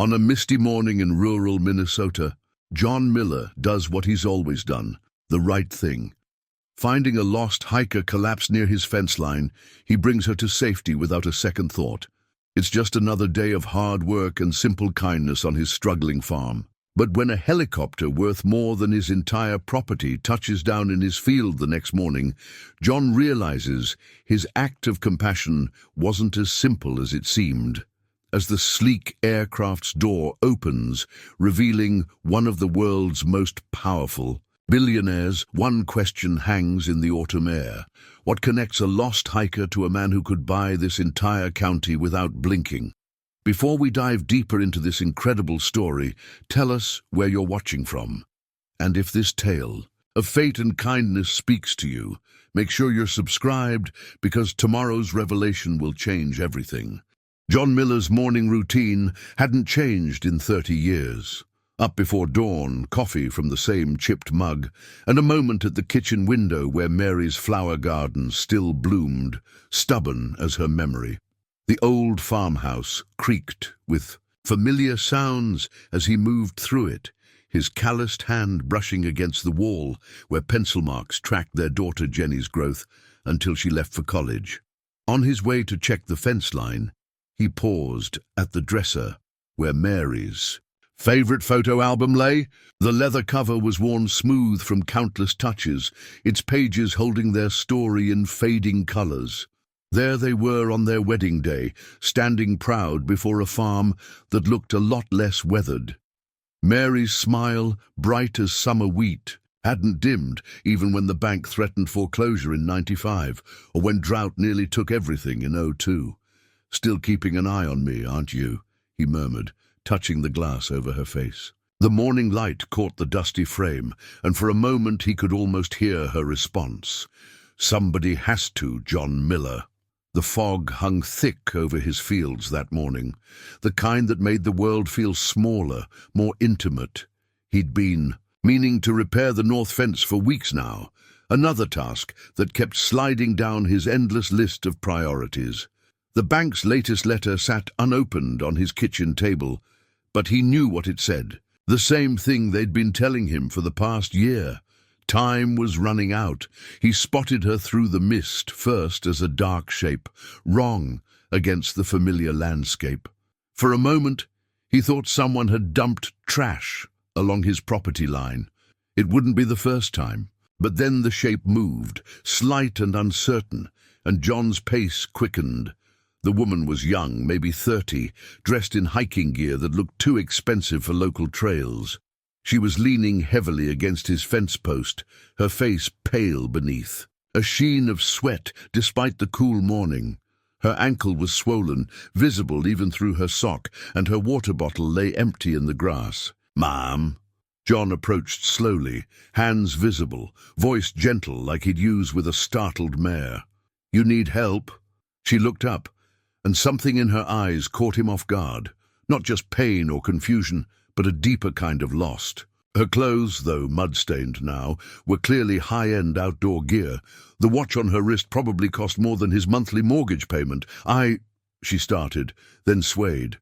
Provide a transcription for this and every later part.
On a misty morning in rural Minnesota, John Miller does what he's always done, the right thing. Finding a lost hiker collapsed near his fence line, he brings her to safety without a second thought. It's just another day of hard work and simple kindness on his struggling farm. But when a helicopter worth more than his entire property touches down in his field the next morning, John realizes his act of compassion wasn't as simple as it seemed. As the sleek aircraft's door opens, revealing one of the world's most powerful billionaires, one question hangs in the autumn air. What connects a lost hiker to a man who could buy this entire county without blinking? Before we dive deeper into this incredible story, tell us where you're watching from. And if this tale of fate and kindness speaks to you, make sure you're subscribed, because tomorrow's revelation will change everything. John Miller's morning routine hadn't changed in 30 years. Up before dawn, coffee from the same chipped mug, and a moment at the kitchen window where Mary's flower garden still bloomed, stubborn as her memory. The old farmhouse creaked with familiar sounds as he moved through it, his calloused hand brushing against the wall where pencil marks tracked their daughter Jenny's growth until she left for college. On his way to check the fence line, he paused at the dresser where Mary's favorite photo album lay. The leather cover was worn smooth from countless touches, its pages holding their story in fading colors. There they were on their wedding day, standing proud before a farm that looked a lot less weathered. Mary's smile, bright as summer wheat, hadn't dimmed even when the bank threatened foreclosure in '95, or when drought nearly took everything in '02. "Still keeping an eye on me, aren't you?" he murmured, touching the glass over her face. The morning light caught the dusty frame, and for a moment he could almost hear her response. "Somebody has to, John Miller." The fog hung thick over his fields that morning, the kind that made the world feel smaller, more intimate. He'd been meaning to repair the north fence for weeks now, another task that kept sliding down his endless list of priorities. The bank's latest letter sat unopened on his kitchen table, but he knew what it said. The same thing they'd been telling him for the past year. Time was running out. He spotted her through the mist, first as a dark shape, wrong against the familiar landscape. For a moment, he thought someone had dumped trash along his property line. It wouldn't be the first time. But then the shape moved, slight and uncertain, and John's pace quickened. The woman was young, maybe 30, dressed in hiking gear that looked too expensive for local trails. She was leaning heavily against his fence post, her face pale beneath, a sheen of sweat despite the cool morning. Her ankle was swollen, visible even through her sock, and her water bottle lay empty in the grass. "Ma'am?" John approached slowly, hands visible, voice gentle like he'd use with a startled mare. "You need help?" She looked up, and something in her eyes caught him off guard. Not just pain or confusion, but a deeper kind of lost. Her clothes, though mud-stained now, were clearly high-end outdoor gear. The watch on her wrist probably cost more than his monthly mortgage payment. She started, then swayed.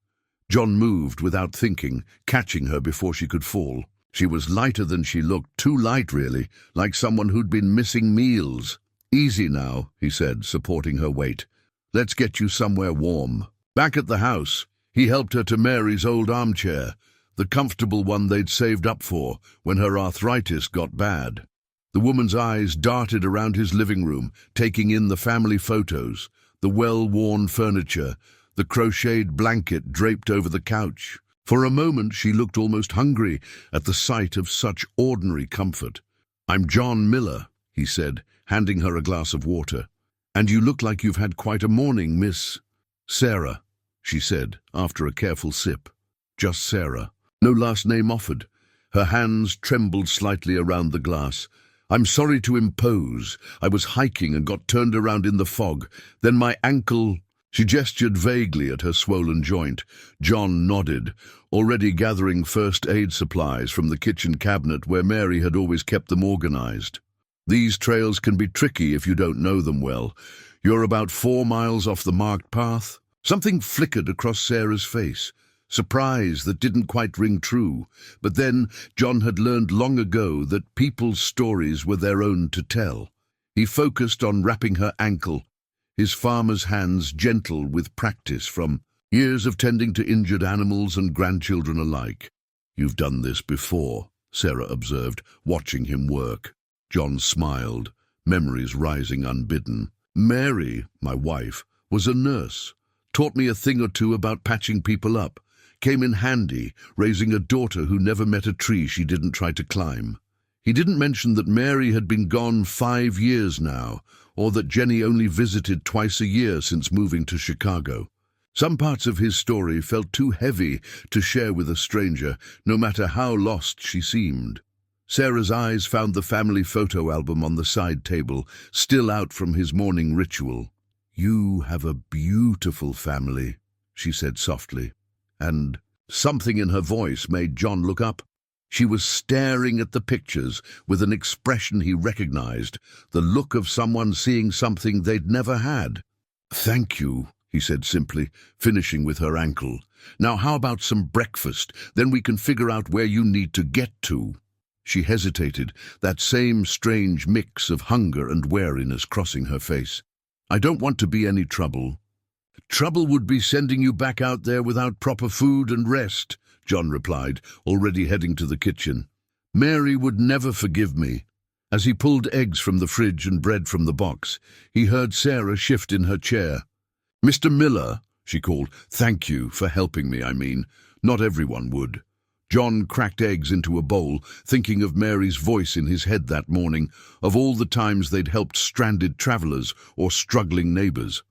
John moved without thinking, catching her before she could fall. She was lighter than she looked, too light really, like someone who'd been missing meals. "Easy now," he said, supporting her weight. "Let's get you somewhere warm." Back at the house, he helped her to Mary's old armchair, the comfortable one they'd saved up for when her arthritis got bad. The woman's eyes darted around his living room, taking in the family photos, the well-worn furniture, the crocheted blanket draped over the couch. For a moment she looked almost hungry at the sight of such ordinary comfort. "I'm John Miller," he said, handing her a glass of water. "And you look like you've had quite a morning, Miss Sarah," she said, after a careful sip. Just Sarah. No last name offered. Her hands trembled slightly around the glass. "I'm sorry to impose. I was hiking and got turned around in the fog. Then my ankle—" She gestured vaguely at her swollen joint. John nodded, already gathering first aid supplies from the kitchen cabinet where Mary had always kept them organized. "These trails can be tricky if you don't know them well. You're about 4 miles off the marked path." Something flickered across Sarah's face, surprise that didn't quite ring true. But then John had learned long ago that people's stories were their own to tell. He focused on wrapping her ankle, his farmer's hands gentle with practice from years of tending to injured animals and grandchildren alike. "You've done this before," Sarah observed, watching him work. John smiled, memories rising unbidden. "Mary, my wife, was a nurse, taught me a thing or two about patching people up, came in handy, raising a daughter who never met a tree she didn't try to climb." He didn't mention that Mary had been gone 5 years now, or that Jenny only visited twice a year since moving to Chicago. Some parts of his story felt too heavy to share with a stranger, no matter how lost she seemed. Sarah's eyes found the family photo album on the side table, still out from his morning ritual. "You have a beautiful family," she said softly, and something in her voice made John look up. She was staring at the pictures with an expression he recognized, the look of someone seeing something they'd never had. "Thank you," he said simply, finishing with her ankle. "Now how about some breakfast? Then we can figure out where you need to get to." She hesitated, that same strange mix of hunger and wariness crossing her face. "I don't want to be any trouble." "Trouble would be sending you back out there without proper food and rest," John replied, already heading to the kitchen. "Mary would never forgive me." As he pulled eggs from the fridge and bread from the box, he heard Sarah shift in her chair. "Mr. Miller," she called. "Thank you for helping me, I mean. Not everyone would." John cracked eggs into a bowl, thinking of Mary's voice in his head that morning, of all the times they'd helped stranded travelers or struggling neighbors.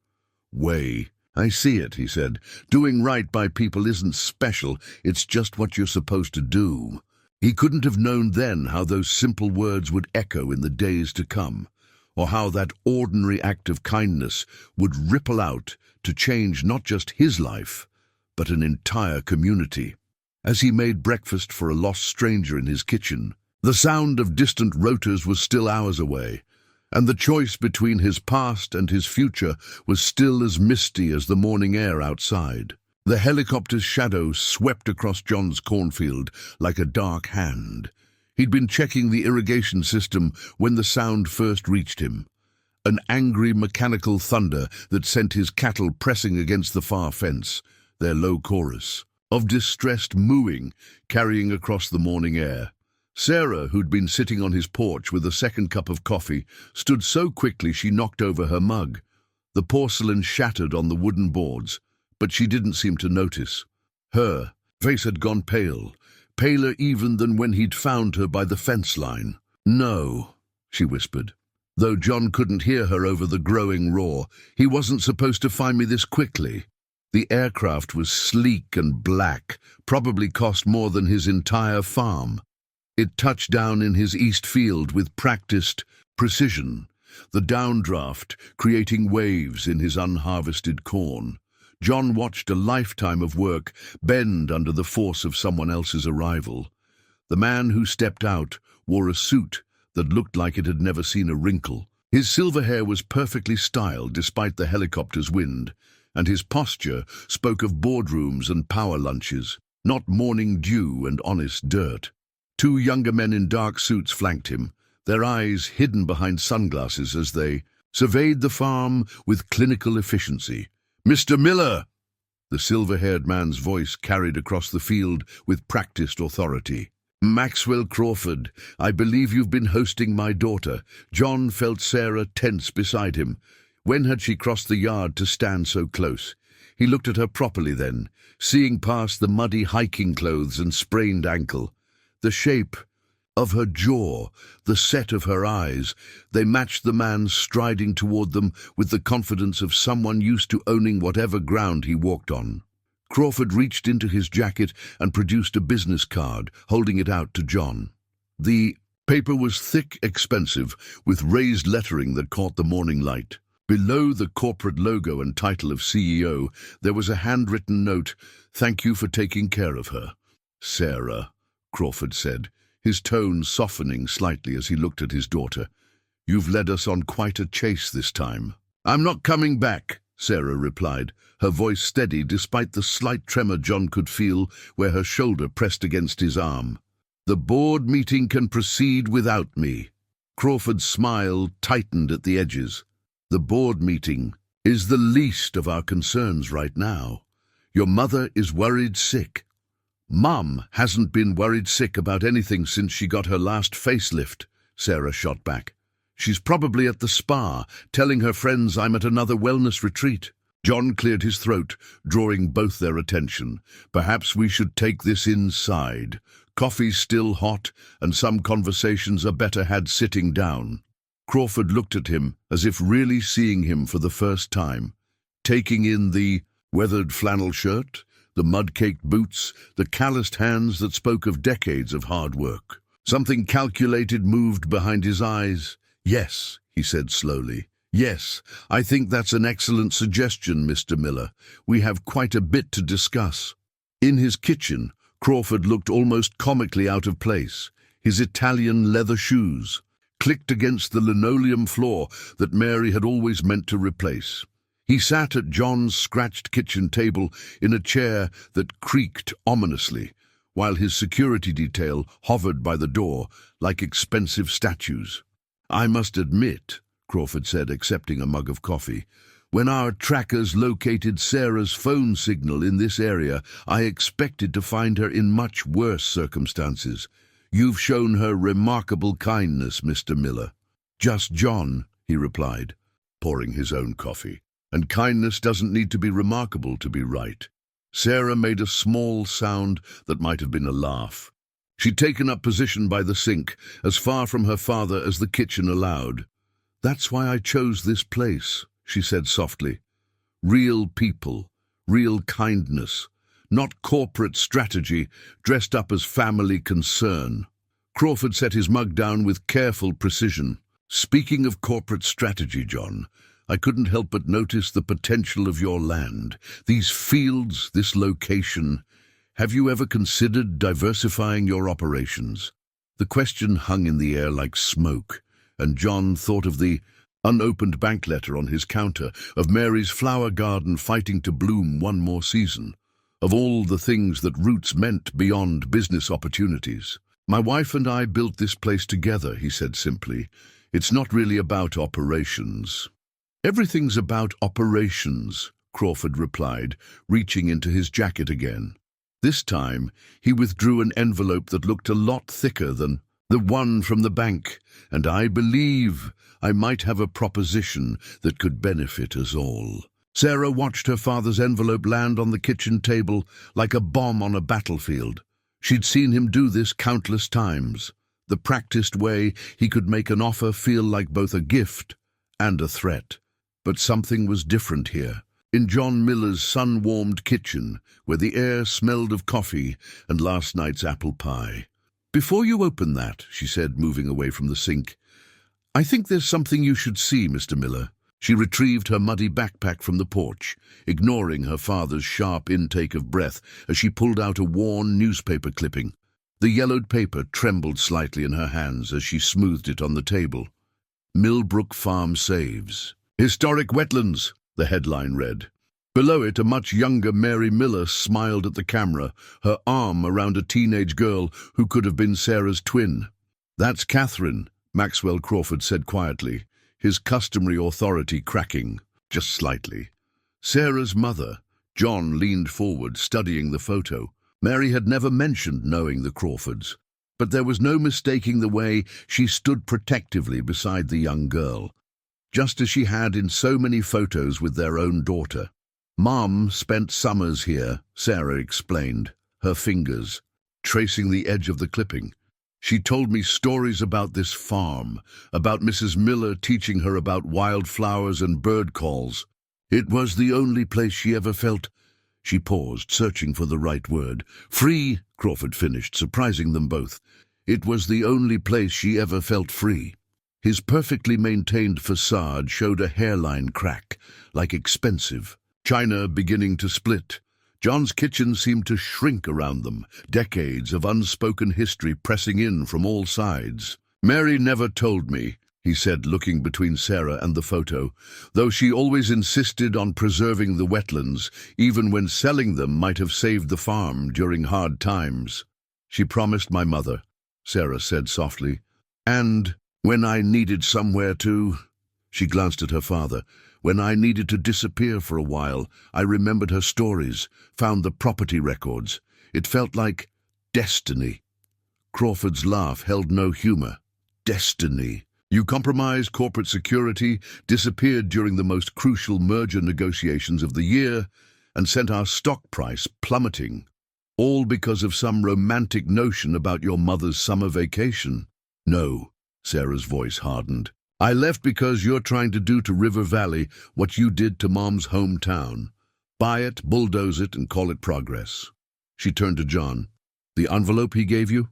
"I see it," he said. "Doing right by people isn't special, it's just what you're supposed to do." He couldn't have known then how those simple words would echo in the days to come, or how that ordinary act of kindness would ripple out to change not just his life, but an entire community. As he made breakfast for a lost stranger in his kitchen, the sound of distant rotors was still hours away, and the choice between his past and his future was still as misty as the morning air outside. The helicopter's shadow swept across John's cornfield like a dark hand. He'd been checking the irrigation system when the sound first reached him, an angry mechanical thunder that sent his cattle pressing against the far fence, their low chorus of distressed mooing carrying across the morning air. Sarah, who'd been sitting on his porch with a second cup of coffee, stood so quickly she knocked over her mug. The porcelain shattered on the wooden boards, but she didn't seem to notice. Her face had gone pale, paler even than when he'd found her by the fence line. "No," she whispered. Though John couldn't hear her over the growing roar, "he wasn't supposed to find me this quickly." The aircraft was sleek and black, probably cost more than his entire farm. It touched down in his east field with practiced precision, the downdraft creating waves in his unharvested corn. John watched a lifetime of work bend under the force of someone else's arrival. The man who stepped out wore a suit that looked like it had never seen a wrinkle. His silver hair was perfectly styled despite the helicopter's wind, and his posture spoke of boardrooms and power lunches, not morning dew and honest dirt. 2 younger men in dark suits flanked him, their eyes hidden behind sunglasses as they surveyed the farm with clinical efficiency. "Mr. Miller!" The silver-haired man's voice carried across the field with practiced authority. "Maxwell Crawford, I believe you've been hosting my daughter." John felt Sarah tense beside him. When had she crossed the yard to stand so close? He looked at her properly then, seeing past the muddy hiking clothes and sprained ankle. The shape of her jaw, the set of her eyes, they matched the man striding toward them with the confidence of someone used to owning whatever ground he walked on. Crawford reached into his jacket and produced a business card, holding it out to John. The paper was thick, expensive, with raised lettering that caught the morning light. Below the corporate logo and title of CEO, there was a handwritten note, "Thank you for taking care of her." "Sarah," Crawford said, his tone softening slightly as he looked at his daughter. "You've led us on quite a chase this time." "I'm not coming back," Sarah replied, her voice steady despite the slight tremor John could feel where her shoulder pressed against his arm. "The board meeting can proceed without me." Crawford's smile tightened at the edges. "The board meeting is the least of our concerns right now. Your mother is worried sick." "Mom hasn't been worried sick about anything since she got her last facelift," Sarah shot back. "She's probably at the spa, telling her friends I'm at another wellness retreat." John cleared his throat, drawing both their attention. "Perhaps we should take this inside. Coffee's still hot, and some conversations are better had sitting down." Crawford looked at him as if really seeing him for the first time, taking in the weathered flannel shirt, the mud-caked boots, the calloused hands that spoke of decades of hard work. Something calculated moved behind his eyes. "Yes," he said slowly. "Yes, I think that's an excellent suggestion, Mr. Miller. We have quite a bit to discuss." In his kitchen, Crawford looked almost comically out of place. His Italian leather shoes clicked against the linoleum floor that Mary had always meant to replace. He sat at John's scratched kitchen table in a chair that creaked ominously, while his security detail hovered by the door like expensive statues. "I must admit," Crawford said, accepting a mug of coffee, "when our trackers located Sarah's phone signal in this area, I expected to find her in much worse circumstances. You've shown her remarkable kindness, Mr. Miller." "Just John," he replied, pouring his own coffee. "And kindness doesn't need to be remarkable to be right." Sarah made a small sound that might have been a laugh. She'd taken up position by the sink, as far from her father as the kitchen allowed. "That's why I chose this place," she said softly. "Real people, real kindness, not corporate strategy dressed up as family concern." Crawford set his mug down with careful precision. "Speaking of corporate strategy, John, I couldn't help but notice the potential of your land, these fields, this location. Have you ever considered diversifying your operations?" The question hung in the air like smoke, and John thought of the unopened bank letter on his counter, of Mary's flower garden fighting to bloom one more season, of all the things that roots meant beyond business opportunities. "My wife and I built this place together," he said simply. "It's not really about operations." "Everything's about operations," Crawford replied, reaching into his jacket again. This time, he withdrew an envelope that looked a lot thicker than the one from the bank, "and I believe I might have a proposition that could benefit us all." Sarah watched her father's envelope land on the kitchen table like a bomb on a battlefield. She'd seen him do this countless times, the practiced way he could make an offer feel like both a gift and a threat. But something was different here. In John Miller's sun-warmed kitchen, where the air smelled of coffee and last night's apple pie. "Before you open that," she said, moving away from the sink, "I think there's something you should see, Mr. Miller." She retrieved her muddy backpack from the porch, ignoring her father's sharp intake of breath as she pulled out a worn newspaper clipping. The yellowed paper trembled slightly in her hands as she smoothed it on the table. "Millbrook Farm Saves. Historic Wetlands," the headline read. Below it, a much younger Mary Miller smiled at the camera, her arm around a teenage girl who could have been Sarah's twin. "That's Catherine," Maxwell Crawford said quietly, his customary authority cracking, just slightly. "Sarah's mother." John leaned forward, studying the photo. Mary had never mentioned knowing the Crawfords, but there was no mistaking the way she stood protectively beside the young girl, just as she had in so many photos with their own daughter. "Mom spent summers here," Sarah explained, her fingers tracing the edge of the clipping. "She told me stories about this farm, about Mrs. Miller teaching her about wildflowers and bird calls. It was the only place she ever felt—" She paused, searching for the right word. "Free," Crawford finished, surprising them both. "It was the only place she ever felt free." His perfectly maintained facade showed a hairline crack, like expensive china beginning to split. John's kitchen seemed to shrink around them, decades of unspoken history pressing in from all sides. "Mary never told me," he said, looking between Sarah and the photo, though she always insisted on preserving the wetlands, even when selling them might have saved the farm during hard times. She promised my mother, Sarah said softly. And when I needed somewhere to... She glanced at her father. When I needed to disappear for a while, I remembered her stories, found the property records. It felt like destiny. Crawford's laugh held no humor. Destiny. You compromised corporate security, disappeared during the most crucial merger negotiations of the year, and sent our stock price plummeting. All because of some romantic notion about your mother's summer vacation. No, Sarah's voice hardened. I left because you're trying to do to River Valley what you did to Mom's hometown. Buy it, bulldoze it, and call it progress. She turned to John. The envelope he gave you?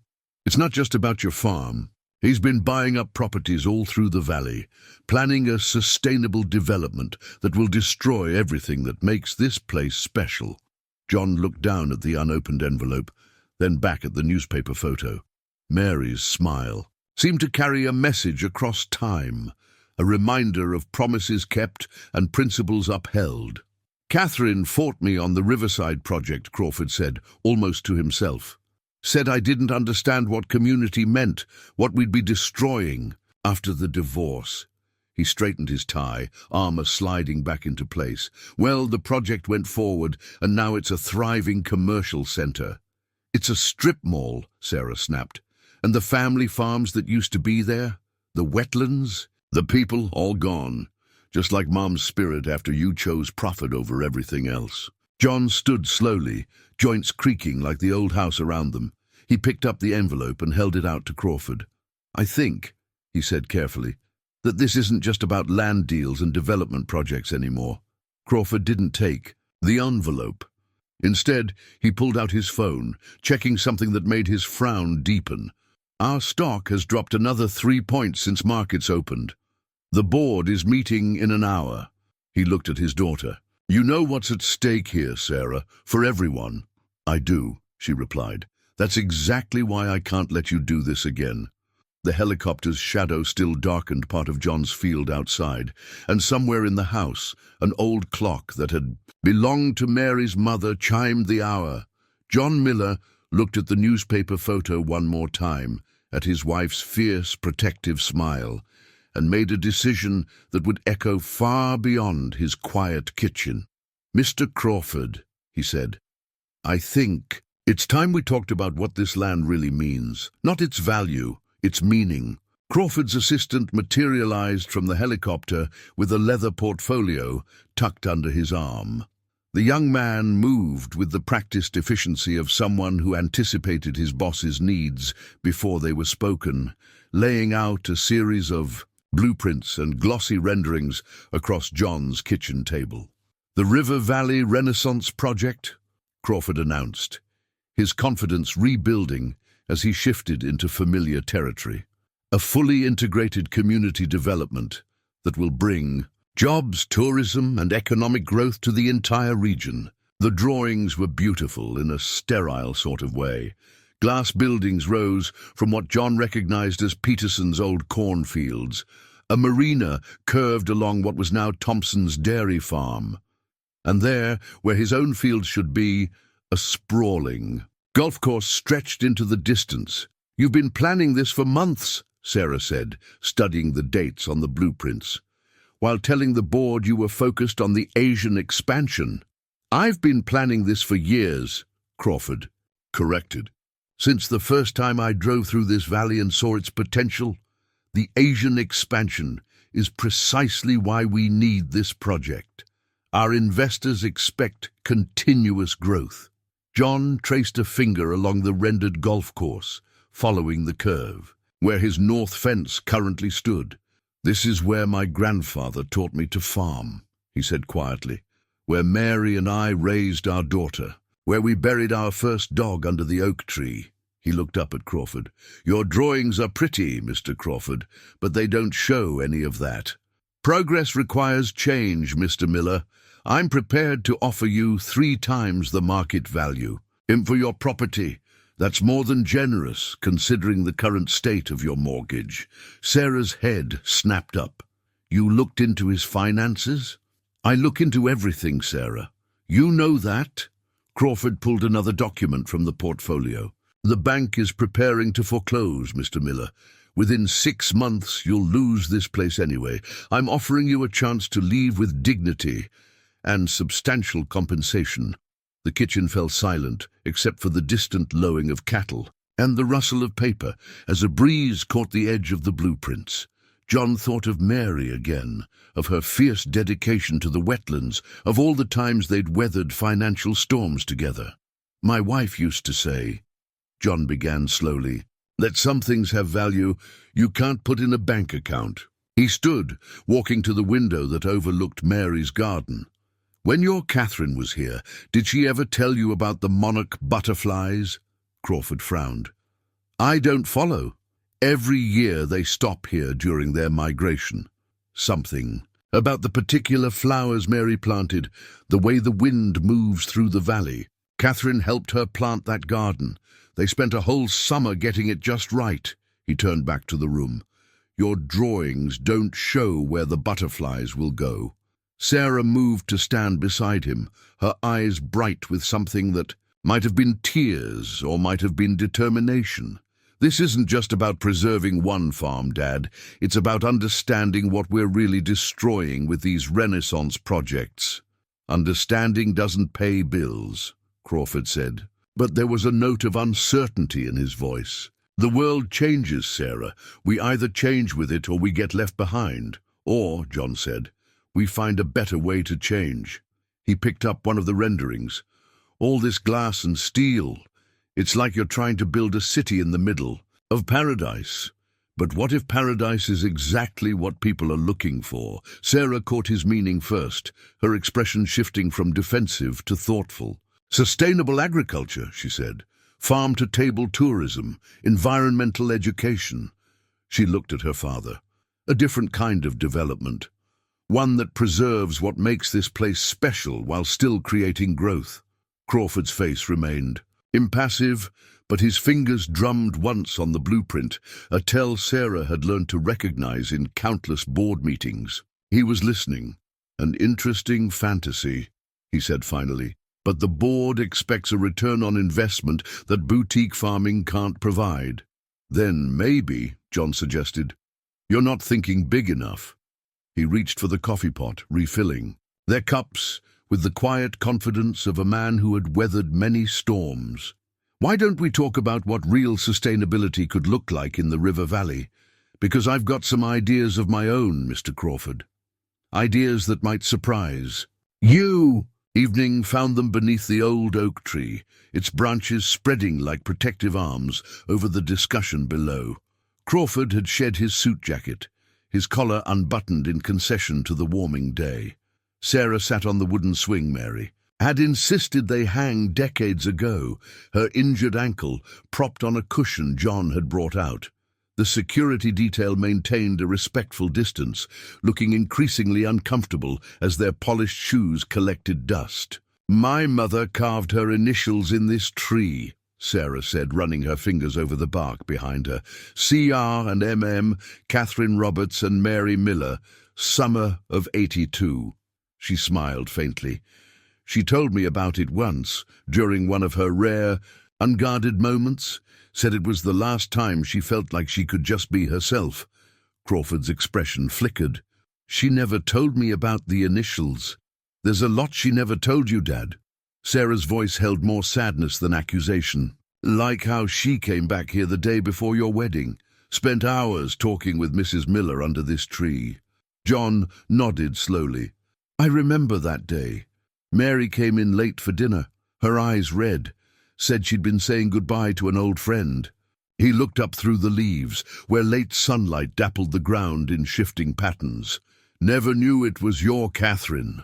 It's not just about your farm. He's been buying up properties all through the valley, planning a sustainable development that will destroy everything that makes this place special. John looked down at the unopened envelope, then back at the newspaper photo. Mary's smile seemed to carry a message across time, a reminder of promises kept and principles upheld. Catherine fought me on the Riverside project, Crawford said, almost to himself. Said I didn't understand what community meant, what we'd be destroying after the divorce. He straightened his tie, armor sliding back into place. Well, the project went forward, and now it's a thriving commercial center. It's a strip mall, Sarah snapped. And the family farms that used to be there? The wetlands? The people all gone. Just like Mom's spirit after you chose profit over everything else. John stood slowly, joints creaking like the old house around them. He picked up the envelope and held it out to Crawford. I think, he said carefully, that this isn't just about land deals and development projects anymore. Crawford didn't take the envelope. Instead, he pulled out his phone, checking something that made his frown deepen. Our stock has dropped another 3 points since markets opened. The board is meeting in an hour. He looked at his daughter. You know what's at stake here, Sarah, for everyone. I do, she replied. That's exactly why I can't let you do this again. The helicopter's shadow still darkened part of John's field outside, and somewhere in the house, an old clock that had belonged to Mary's mother chimed the hour. John Miller looked at the newspaper photo one more time, at his wife's fierce, protective smile, and made a decision that would echo far beyond his quiet kitchen. Mr. Crawford, he said, I think it's time we talked about what this land really means. Not its value, its meaning. Crawford's assistant materialized from the helicopter with a leather portfolio tucked under his arm. The young man moved with the practiced efficiency of someone who anticipated his boss's needs before they were spoken, laying out a series of blueprints and glossy renderings across John's kitchen table. The River Valley Renaissance Project, Crawford announced, his confidence rebuilding as he shifted into familiar territory. A fully integrated community development that will bring jobs, tourism, and economic growth to the entire region. The drawings were beautiful in a sterile sort of way. Glass buildings rose from what John recognized as Peterson's old cornfields. A marina curved along what was now Thompson's dairy farm. And there, where his own field should be, a sprawling golf course stretched into the distance. You've been planning this for months, Sarah said, studying the dates on the blueprints, while telling the board you were focused on the Asian expansion. I've been planning this for years, Crawford corrected. Since the first time I drove through this valley and saw its potential, the Asian expansion is precisely why we need this project. Our investors expect continuous growth. John traced a finger along the rendered golf course, following the curve, where his north fence currently stood. This is where my grandfather taught me to farm, he said quietly, where Mary and I raised our daughter, where we buried our first dog under the oak tree. He looked up at Crawford. Your drawings are pretty, Mr. Crawford, but they don't show any of that. Progress requires change, Mr. Miller. I'm prepared to offer you 3 times the market value. For your property, That's more than generous, considering the current state of your mortgage. Sarah's head snapped up. You looked into his finances? I look into everything, Sarah. You know that? Crawford pulled another document from the portfolio. The bank is preparing to foreclose, Mr. Miller. Within 6 months, you'll lose this place anyway. I'm offering you a chance to leave with dignity and substantial compensation. The kitchen fell silent, except for the distant lowing of cattle and the rustle of paper as a breeze caught the edge of the blueprints. John thought of Mary again, of her fierce dedication to the wetlands, of all the times they'd weathered financial storms together. My wife used to say, John began slowly, that some things have value you can't put in a bank account. He stood, walking to the window that overlooked Mary's garden. When your Catherine was here, did she ever tell you about the monarch butterflies? Crawford frowned. I don't follow. Every year they stop here during their migration. Something about the particular flowers Mary planted, the way the wind moves through the valley. Catherine helped her plant that garden. They spent a whole summer getting it just right. He turned back to the room. Your drawings don't show where the butterflies will go. Sarah moved to stand beside him, her eyes bright with something that might have been tears or might have been determination. This isn't just about preserving one farm, Dad. It's about understanding what we're really destroying with these Renaissance projects. Understanding doesn't pay bills, Crawford said, but there was a note of uncertainty in his voice. The world changes, Sarah. We either change with it or we get left behind. Or, John said, we find a better way to change. He picked up one of the renderings. All this glass and steel. It's like you're trying to build a city in the middle of paradise. But what if paradise is exactly what people are looking for? Sarah caught his meaning first, her expression shifting from defensive to thoughtful. Sustainable agriculture, she said. Farm-to-table tourism, environmental education. She looked at her father. A different kind of development. One that preserves what makes this place special while still creating growth. Crawford's face remained impassive, but his fingers drummed once on the blueprint, a tell Sarah had learned to recognize in countless board meetings. He was listening. An interesting fantasy, he said finally, but the board expects a return on investment that boutique farming can't provide. Then maybe, John suggested, you're not thinking big enough. He reached for the coffee pot, refilling. Their cups, with the quiet confidence of a man who had weathered many storms. Why don't we talk about what real sustainability could look like in the river valley? Because I've got some ideas of my own, Mr. Crawford. Ideas that might surprise you. Evening found them beneath the old oak tree, its branches spreading like protective arms over the discussion below. Crawford had shed his suit jacket, his collar unbuttoned in concession to the warming day. Sarah sat on the wooden swing Mary had insisted they hang decades ago, her injured ankle propped on a cushion John had brought out. The security detail maintained a respectful distance, looking increasingly uncomfortable as their polished shoes collected dust. My mother carved her initials in this tree, Sarah said, running her fingers over the bark behind her. C.R. and M.M., Catherine Roberts and Mary Miller, summer of '82. She smiled faintly. She told me about it once, during one of her rare, unguarded moments, said it was the last time she felt like she could just be herself. Crawford's expression flickered. She never told me about the initials. There's a lot she never told you, Dad. Sarah's voice held more sadness than accusation. Like how she came back here the day before your wedding, spent hours talking with Mrs. Miller under this tree. John nodded slowly. I remember that day. Mary came in late for dinner, her eyes red, said she'd been saying goodbye to an old friend. He looked up through the leaves, where late sunlight dappled the ground in shifting patterns. Never knew it was your Catherine.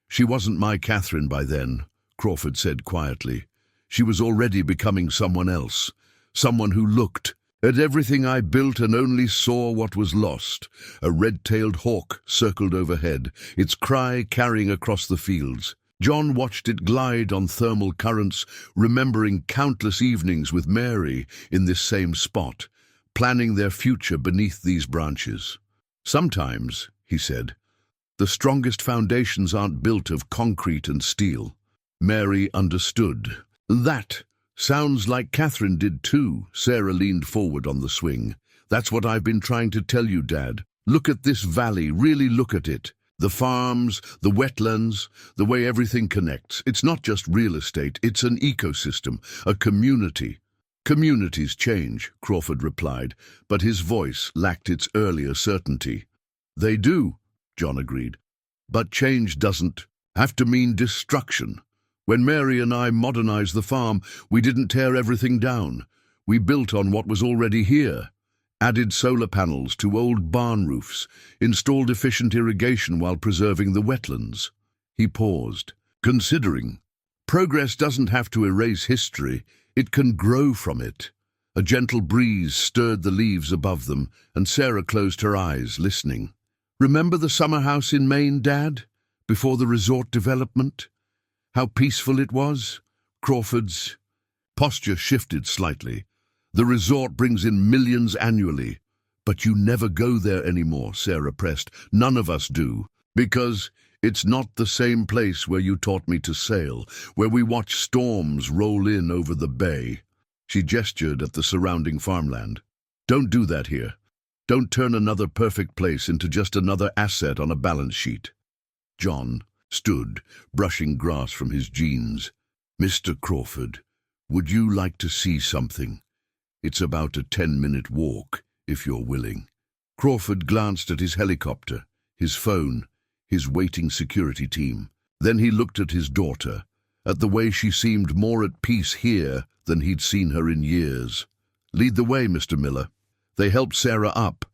She wasn't my Catherine by then, Crawford said quietly. She was already becoming someone else, someone who looked at everything I built and only saw what was lost. A red-tailed hawk circled overhead, its cry carrying across the fields. John watched it glide on thermal currents, remembering countless evenings with Mary in this same spot, planning their future beneath these branches. Sometimes, he said, the strongest foundations aren't built of concrete and steel. Mary understood. That sounds like Catherine did too. Sarah leaned forward on the swing. That's what I've been trying to tell you, Dad. Look at this valley, really look at it. The farms, the wetlands, the way everything connects. It's not just real estate, it's an ecosystem, a community. Communities change, Crawford replied, but his voice lacked its earlier certainty. They do, John agreed. But change doesn't have to mean destruction. When Mary and I modernized the farm, we didn't tear everything down. We built on what was already here. Added solar panels to old barn roofs, installed efficient irrigation while preserving the wetlands. He paused, considering. Progress doesn't have to erase history, it can grow from it. A gentle breeze stirred the leaves above them, and Sarah closed her eyes, listening. Remember the summer house in Maine, Dad? Before the resort development? How peaceful it was? Crawford's posture shifted slightly. The resort brings in millions annually. But you never go there anymore, Sarah pressed. None of us do. Because it's not the same place where you taught me to sail, where we watch storms roll in over the bay. She gestured at the surrounding farmland. Don't do that here. Don't turn another perfect place into just another asset on a balance sheet. John stood, brushing grass from his jeans. Mr. Crawford, would you like to see something? It's about a 10-minute walk, if you're willing. Crawford glanced at his helicopter, his phone, his waiting security team. Then he looked at his daughter, at the way she seemed more at peace here than he'd seen her in years. Lead the way, Mr. Miller. They helped Sarah up,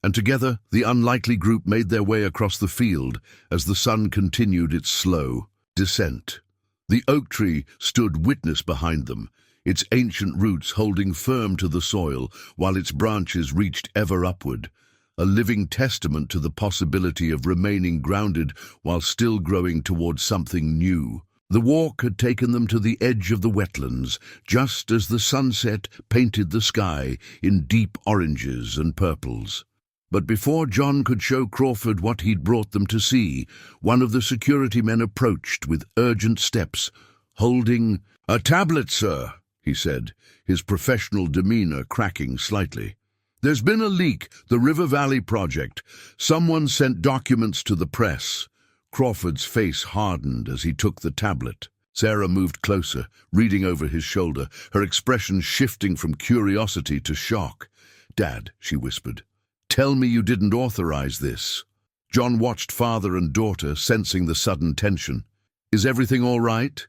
and together the unlikely group made their way across the field as the sun continued its slow descent. The oak tree stood witness behind them, its ancient roots holding firm to the soil while its branches reached ever upward, a living testament to the possibility of remaining grounded while still growing towards something new. The walk had taken them to the edge of the wetlands, just as the sunset painted the sky in deep oranges and purples. But before John could show Crawford what he'd brought them to see, one of the security men approached with urgent steps, holding a tablet, sir, he said, his professional demeanor cracking slightly. There's been a leak, the River Valley project. Someone sent documents to the press. Crawford's face hardened as he took the tablet. Sarah moved closer, reading over his shoulder, her expression shifting from curiosity to shock. Dad, she whispered, tell me you didn't authorize this. John watched father and daughter, sensing the sudden tension. Is everything all right?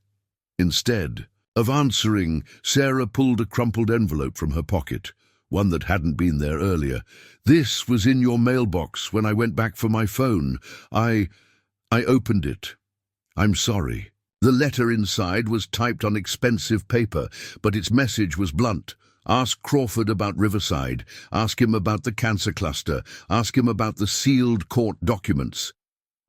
Instead of answering, Sarah pulled a crumpled envelope from her pocket, one that hadn't been there earlier. This was in your mailbox when I went back for my phone. I opened it. I'm sorry. The letter inside was typed on expensive paper, but its message was blunt. Ask Crawford about Riverside. Ask him about the cancer cluster. Ask him about the sealed court documents.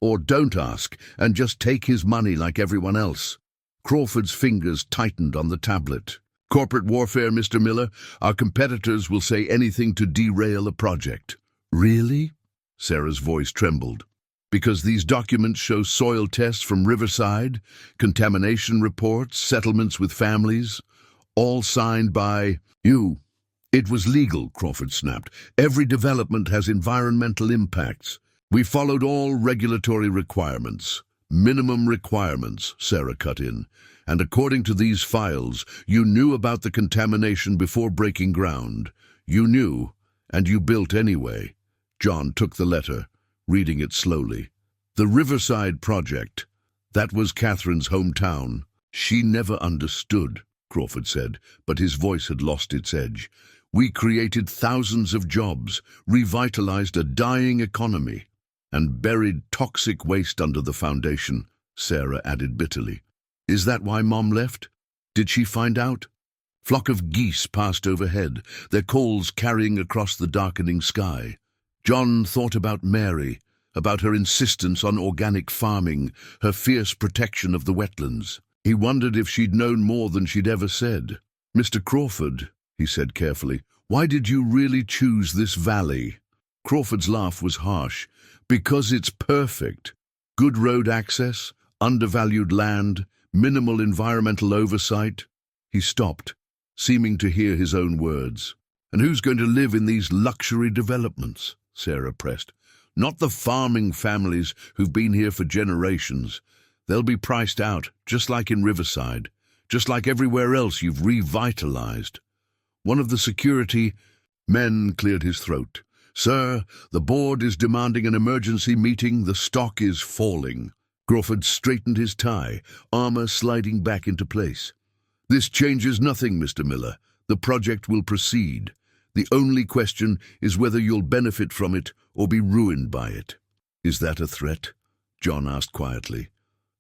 Or don't ask, and just take his money like everyone else. Crawford's fingers tightened on the tablet. Corporate warfare, Mr. Miller. Our competitors will say anything to derail a project. Really? Sarah's voice trembled. Because these documents show soil tests from Riverside, contamination reports, settlements with families, all signed by you. It was legal, Crawford snapped. Every development has environmental impacts. We followed all regulatory requirements. Minimum requirements, Sarah cut in. And according to these files, you knew about the contamination before breaking ground. You knew, and you built anyway. John took the letter, reading it slowly. The Riverside project, that was Catherine's hometown. She never understood, Crawford said, but his voice had lost its edge. We created thousands of jobs, revitalized a dying economy, and buried toxic waste under the foundation, Sarah added bitterly. Is that why Mom left? Did she find out? Flock of geese passed overhead, their calls carrying across the darkening sky. John thought about Mary, about her insistence on organic farming, her fierce protection of the wetlands. He wondered if she'd known more than she'd ever said. "Mr. Crawford," he said carefully, "why did you really choose this valley?" Crawford's laugh was harsh. "Because it's perfect. Good road access, undervalued land, minimal environmental oversight." He stopped, seeming to hear his own words. "And who's going to live in these luxury developments?" Sarah pressed. "Not the farming families who've been here for generations. They'll be priced out, just like in Riverside, just like everywhere else you've revitalized." One of the security men cleared his throat. "Sir, the board is demanding an emergency meeting. The stock is falling." Crawford straightened his tie, armor sliding back into place. "This changes nothing, Mr. Miller. The project will proceed. The only question is whether you'll benefit from it or be ruined by it." "Is that a threat?" John asked quietly.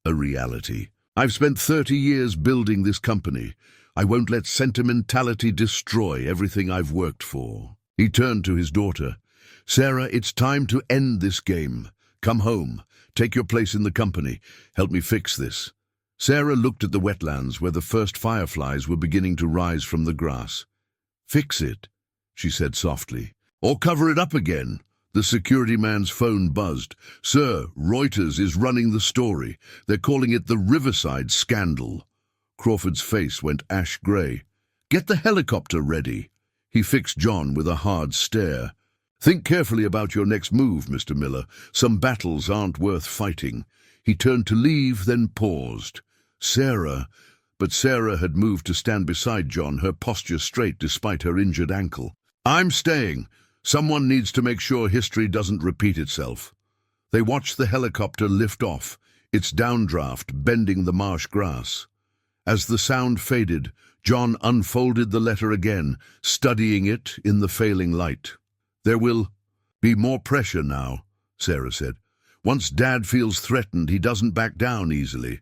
"A reality. I've spent 30 years building this company. I won't let sentimentality destroy everything I've worked for." He turned to his daughter. "Sarah, it's time to end this game. Come home. Take your place in the company. Help me fix this." Sarah looked at the wetlands where the first fireflies were beginning to rise from the grass. "Fix it," she said softly. "Or cover it up again." The security man's phone buzzed. "Sir, Reuters is running the story. They're calling it the Riverside Scandal." Crawford's face went ash-grey. "Get the helicopter ready." He fixed John with a hard stare. "Think carefully about your next move, Mr. Miller. Some battles aren't worth fighting." He turned to leave, then paused. "Sarah..." But Sarah had moved to stand beside John, her posture straight despite her injured ankle. "I'm staying. Someone needs to make sure history doesn't repeat itself." They watched the helicopter lift off, its downdraft bending the marsh grass. As the sound faded, John unfolded the letter again, studying it in the failing light. "There will be more pressure now," Sarah said. "Once Dad feels threatened, he doesn't back down easily."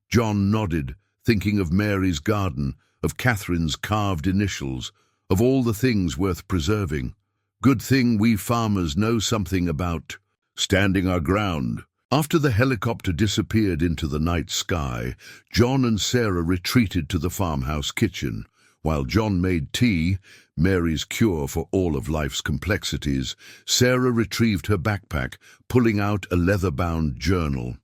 John nodded, thinking of Mary's garden, of Catherine's carved initials, of all the things worth preserving. "Good thing we farmers know something about standing our ground." After the helicopter disappeared into the night sky, John and Sarah retreated to the farmhouse kitchen. While John made tea, Mary's cure for all of life's complexities, Sarah retrieved her backpack, pulling out a leather-bound journal.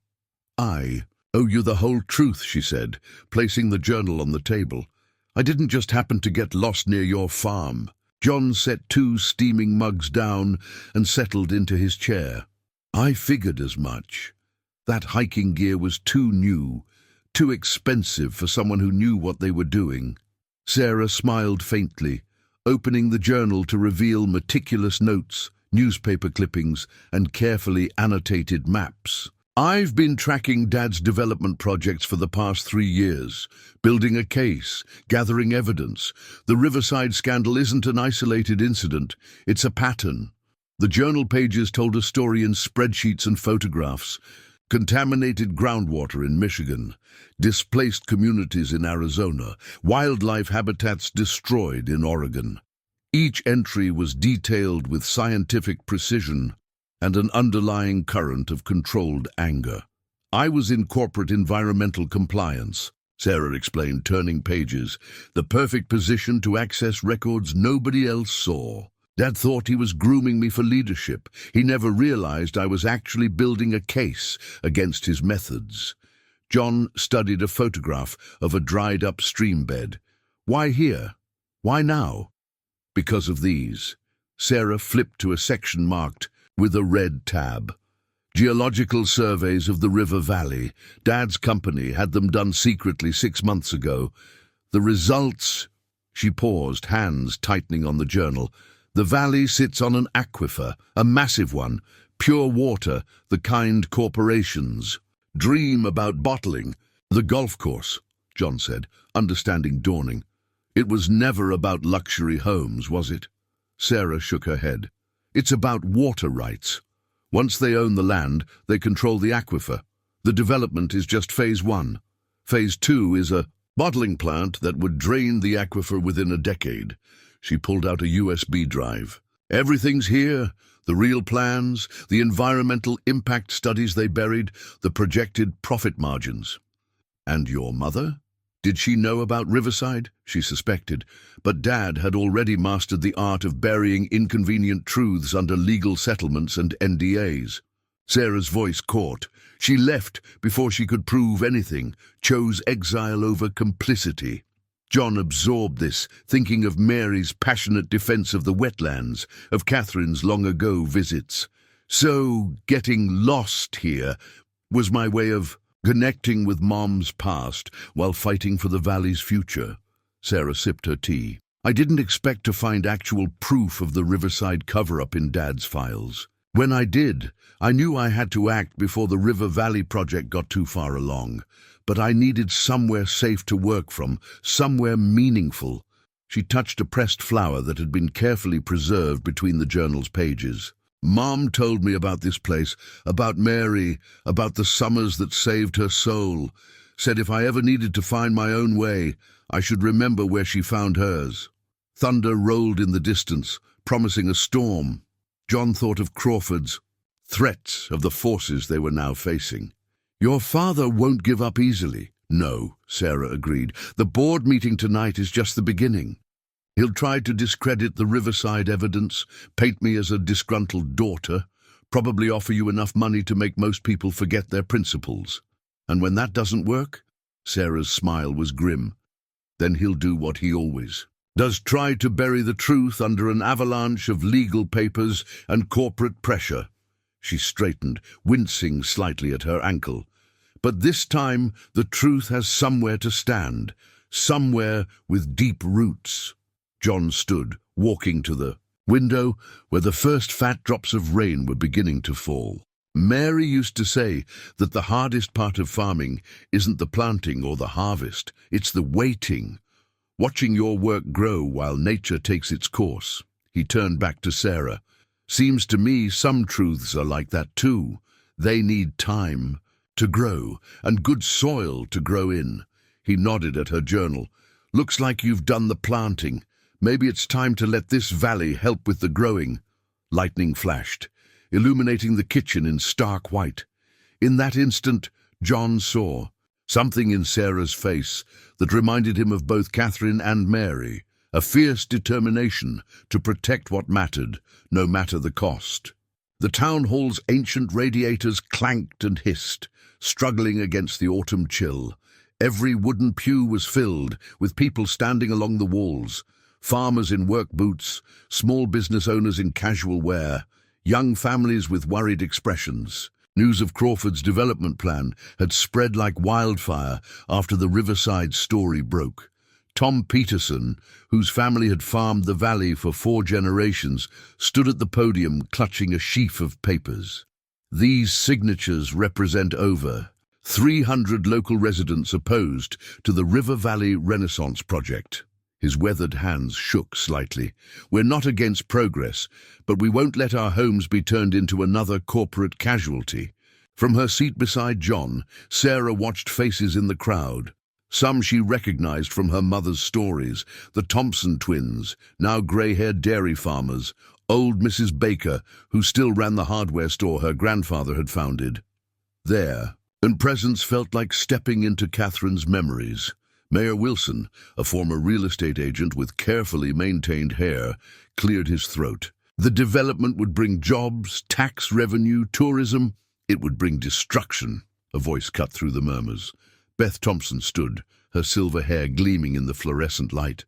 "I owe you the whole truth," she said, placing the journal on the table. "I didn't just happen to get lost near your farm." John set 2 steaming mugs down and settled into his chair. "I figured as much. That hiking gear was too new, too expensive for someone who knew what they were doing." Sarah smiled faintly, opening the journal to reveal meticulous notes, newspaper clippings, and carefully annotated maps. "I've been tracking Dad's development projects for the past 3 years, building a case, gathering evidence. The Riverside scandal isn't an isolated incident, it's a pattern." The journal pages told a story in spreadsheets and photographs. Contaminated groundwater in Michigan, displaced communities in Arizona, wildlife habitats destroyed in Oregon. Each entry was detailed with scientific precision and an underlying current of controlled anger. "I was in corporate environmental compliance," Sarah explained, turning pages, "the perfect position to access records nobody else saw. Dad thought he was grooming me for leadership. He never realized I was actually building a case against his methods." John studied a photograph of a dried-up stream bed. "Why here? Why now?" "Because of these." Sarah flipped to a section marked with a red tab. "Geological surveys of the river valley. Dad's company had them done secretly 6 months ago. The results..." She paused, hands tightening on the journal. "The valley sits on an aquifer, a massive one, pure water, the kind corporations dream about bottling." "The golf course," John said, understanding dawning. "It was never about luxury homes, was it?" Sarah shook her head. "It's about water rights. Once they own the land, they control the aquifer. The development is just phase 1. Phase 2 is a bottling plant that would drain the aquifer within a decade." She pulled out a USB drive. Everything's here. The real plans, the environmental impact studies they buried, the projected profit margins. And your mother? Did she know about Riverside? She suspected, but Dad had already mastered the art of burying inconvenient truths under legal settlements and NDAs. Sarah's voice caught. She left before she could prove anything, chose exile over complicity. John absorbed this, thinking of Mary's passionate defense of the wetlands, of Catherine's long-ago visits. So, getting lost here was my way of connecting with Mom's past while fighting for the valley's future. Sarah sipped her tea. I didn't expect to find actual proof of the Riverside cover-up in Dad's files. When I did, I knew I had to act before the River Valley project got too far along. But I needed somewhere safe to work from, somewhere meaningful. She touched a pressed flower that had been carefully preserved between the journal's pages. Mom told me about this place, about Mary, about the summers that saved her soul. Said if I ever needed to find my own way, I should remember where she found hers. Thunder rolled in the distance, promising a storm. John thought of Crawford's threats, of the forces they were now facing. Your father won't give up easily. No, Sarah agreed. The board meeting tonight is just the beginning. He'll try to discredit the Riverside evidence, paint me as a disgruntled daughter, probably offer you enough money to make most people forget their principles. And when that doesn't work, Sarah's smile was grim, then he'll do what he always does, try to bury the truth under an avalanche of legal papers and corporate pressure. She straightened, wincing slightly at her ankle. But this time, the truth has somewhere to stand, somewhere with deep roots. John stood, walking to the window where the first fat drops of rain were beginning to fall. Mary used to say that the hardest part of farming isn't the planting or the harvest, it's the waiting, watching your work grow while nature takes its course. He turned back to Sarah. Seems to me some truths are like that too. They need time to grow and good soil to grow in. He nodded at her journal. Looks like you've done the planting. Maybe it's time to let this valley help with the growing. Lightning flashed, illuminating the kitchen in stark white. In that instant, John saw something in Sarah's face that reminded him of both Catherine and Mary, a fierce determination to protect what mattered, no matter the cost. The town hall's ancient radiators clanked and hissed, struggling against the autumn chill. Every wooden pew was filled, with people standing along the walls, farmers in work boots, small business owners in casual wear, young families with worried expressions. News of Crawford's development plan had spread like wildfire after the Riverside story broke. Tom Peterson, whose family had farmed the valley for 4 generations, stood at the podium clutching a sheaf of papers. These signatures represent over 300 local residents opposed to the River Valley Renaissance Project. His weathered hands shook slightly. We're not against progress, but we won't let our homes be turned into another corporate casualty. From her seat beside John, Sarah watched faces in the crowd. Some she recognized from her mother's stories, the Thompson twins, now grey-haired dairy farmers, old Mrs. Baker, who still ran the hardware store her grandfather had founded. There, and presence felt like stepping into Catherine's memories. Mayor Wilson, a former real estate agent with carefully maintained hair, cleared his throat. The development would bring jobs, tax revenue, tourism. It would bring destruction, a voice cut through the murmurs. Beth Thompson stood, her silver hair gleaming in the fluorescent light,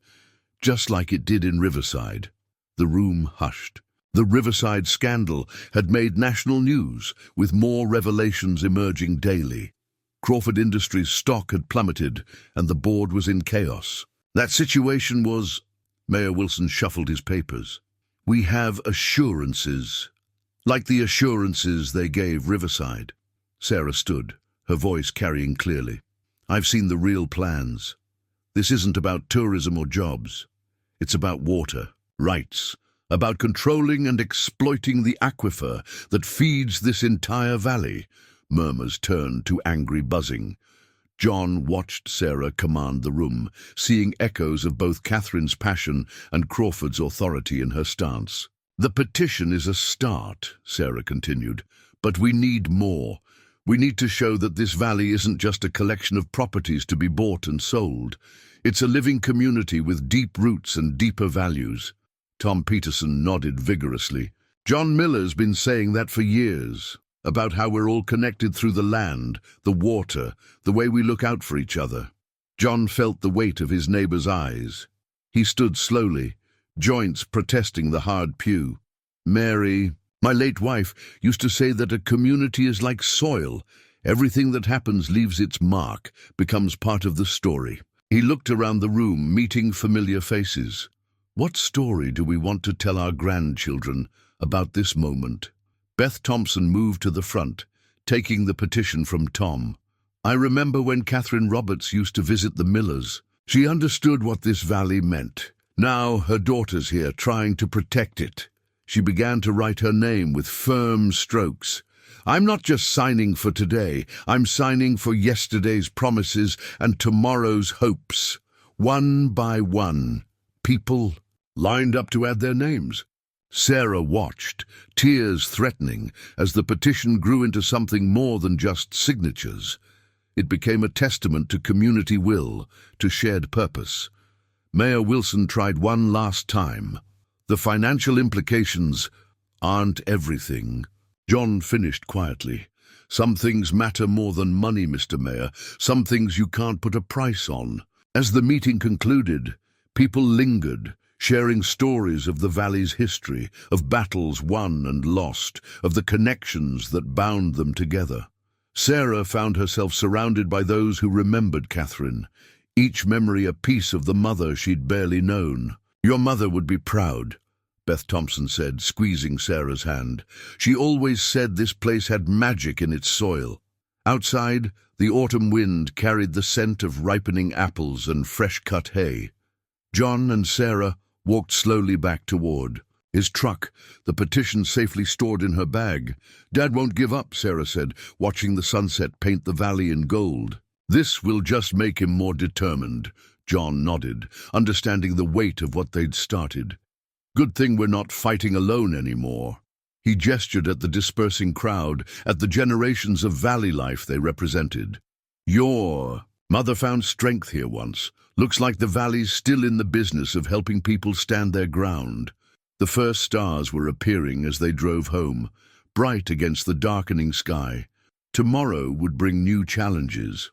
just like it did in Riverside. The room hushed. The Riverside scandal had made national news, with more revelations emerging daily. Crawford Industries' stock had plummeted, and the board was in chaos. That situation was... Mayor Wilson shuffled his papers. We have assurances, like the assurances they gave Riverside. Sarah stood, her voice carrying clearly. I've seen the real plans. This isn't about tourism or jobs. It's about water, rights, about controlling and exploiting the aquifer that feeds this entire valley. Murmurs turned to angry buzzing. John watched Sarah command the room, seeing echoes of both Catherine's passion and Crawford's authority in her stance. The petition is a start, Sarah continued, but we need more. We need to show that this valley isn't just a collection of properties to be bought and sold. It's a living community with deep roots and deeper values. Tom Peterson nodded vigorously. John Miller's been saying that for years, about how we're all connected through the land, the water, the way we look out for each other. John felt the weight of his neighbor's eyes. He stood slowly, joints protesting the hard pew. Mary, my late wife, used to say that a community is like soil. Everything that happens leaves its mark, becomes part of the story. He looked around the room, meeting familiar faces. What story do we want to tell our grandchildren about this moment? Beth Thompson moved to the front, taking the petition from Tom. I remember when Catherine Roberts used to visit the Millers. She understood what this valley meant. Now her daughter's here, trying to protect it. She began to write her name with firm strokes. I'm not just signing for today, I'm signing for yesterday's promises and tomorrow's hopes. One by one, people lined up to add their names. Sarah watched, tears threatening, as the petition grew into something more than just signatures. It became a testament to community will, to shared purpose. Mayor Wilson tried one last time. The financial implications aren't everything. John finished quietly. Some things matter more than money, Mr. Mayor. Some things you can't put a price on. As the meeting concluded, people lingered, sharing stories of the valley's history, of battles won and lost, of the connections that bound them together. Sarah found herself surrounded by those who remembered Catherine, each memory a piece of the mother she'd barely known. Your mother would be proud, Beth Thompson said, squeezing Sarah's hand. She always said this place had magic in its soil. Outside, the autumn wind carried the scent of ripening apples and fresh-cut hay. John and Sarah walked slowly back toward his truck, the petition safely stored in her bag. Dad won't give up, Sarah said, watching the sunset paint the valley in gold. This will just make him more determined. John nodded, understanding the weight of what they'd started. Good thing we're not fighting alone anymore. He gestured at the dispersing crowd, at the generations of valley life they represented. Your mother found strength here once. Looks like the valley's still in the business of helping people stand their ground. The first stars were appearing as they drove home, bright against the darkening sky. Tomorrow would bring new challenges.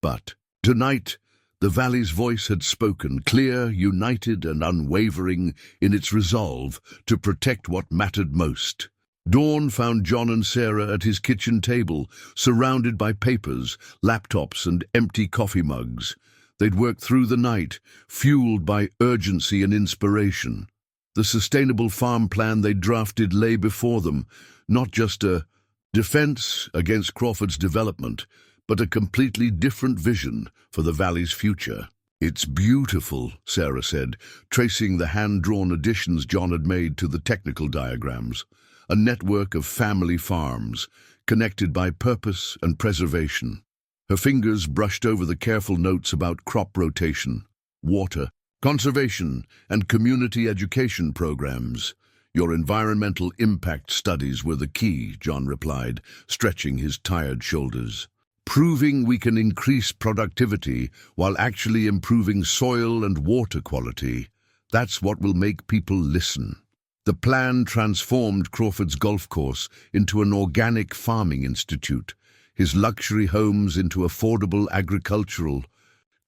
But tonight, the valley's voice had spoken, clear, united and unwavering in its resolve to protect what mattered most. Dawn found John and Sarah at his kitchen table, surrounded by papers, laptops and empty coffee mugs. They'd worked through the night, fueled by urgency and inspiration. The sustainable farm plan they drafted lay before them, not just a defense against Crawford's development, but a completely different vision for the valley's future. It's beautiful, Sarah said, tracing the hand-drawn additions John had made to the technical diagrams. A network of family farms, connected by purpose and preservation. Her fingers brushed over the careful notes about crop rotation, water, conservation, and community education programs. Your environmental impact studies were the key, John replied, stretching his tired shoulders. Proving we can increase productivity while actually improving soil and water quality, that's what will make people listen. The plan transformed Crawford's golf course into an organic farming institute, his luxury homes into affordable agricultural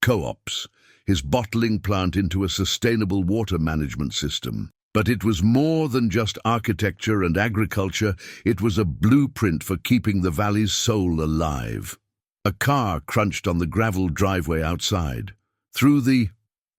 co-ops, his bottling plant into a sustainable water management system. But it was more than just architecture and agriculture, it was a blueprint for keeping the valley's soul alive. A car crunched on the gravel driveway outside. Through the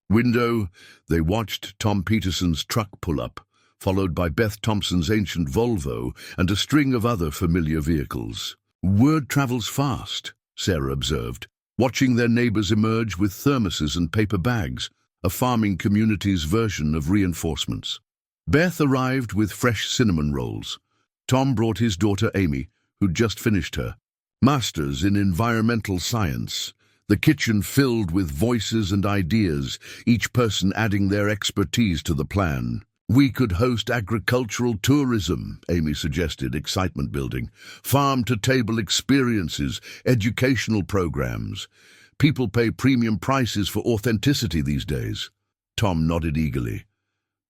window, they watched Tom Peterson's truck pull up, followed by Beth Thompson's ancient Volvo and a string of other familiar vehicles. Word travels fast, Sarah observed, watching their neighbors emerge with thermoses and paper bags, a farming community's version of reinforcements. Beth arrived with fresh cinnamon rolls. Tom brought his daughter Amy, who'd just finished her master's in environmental science, the kitchen filled with voices and ideas, each person adding their expertise to the plan. We could host agricultural tourism, Amy suggested, excitement building, farm-to-table experiences, educational programs. People pay premium prices for authenticity these days. Tom nodded eagerly.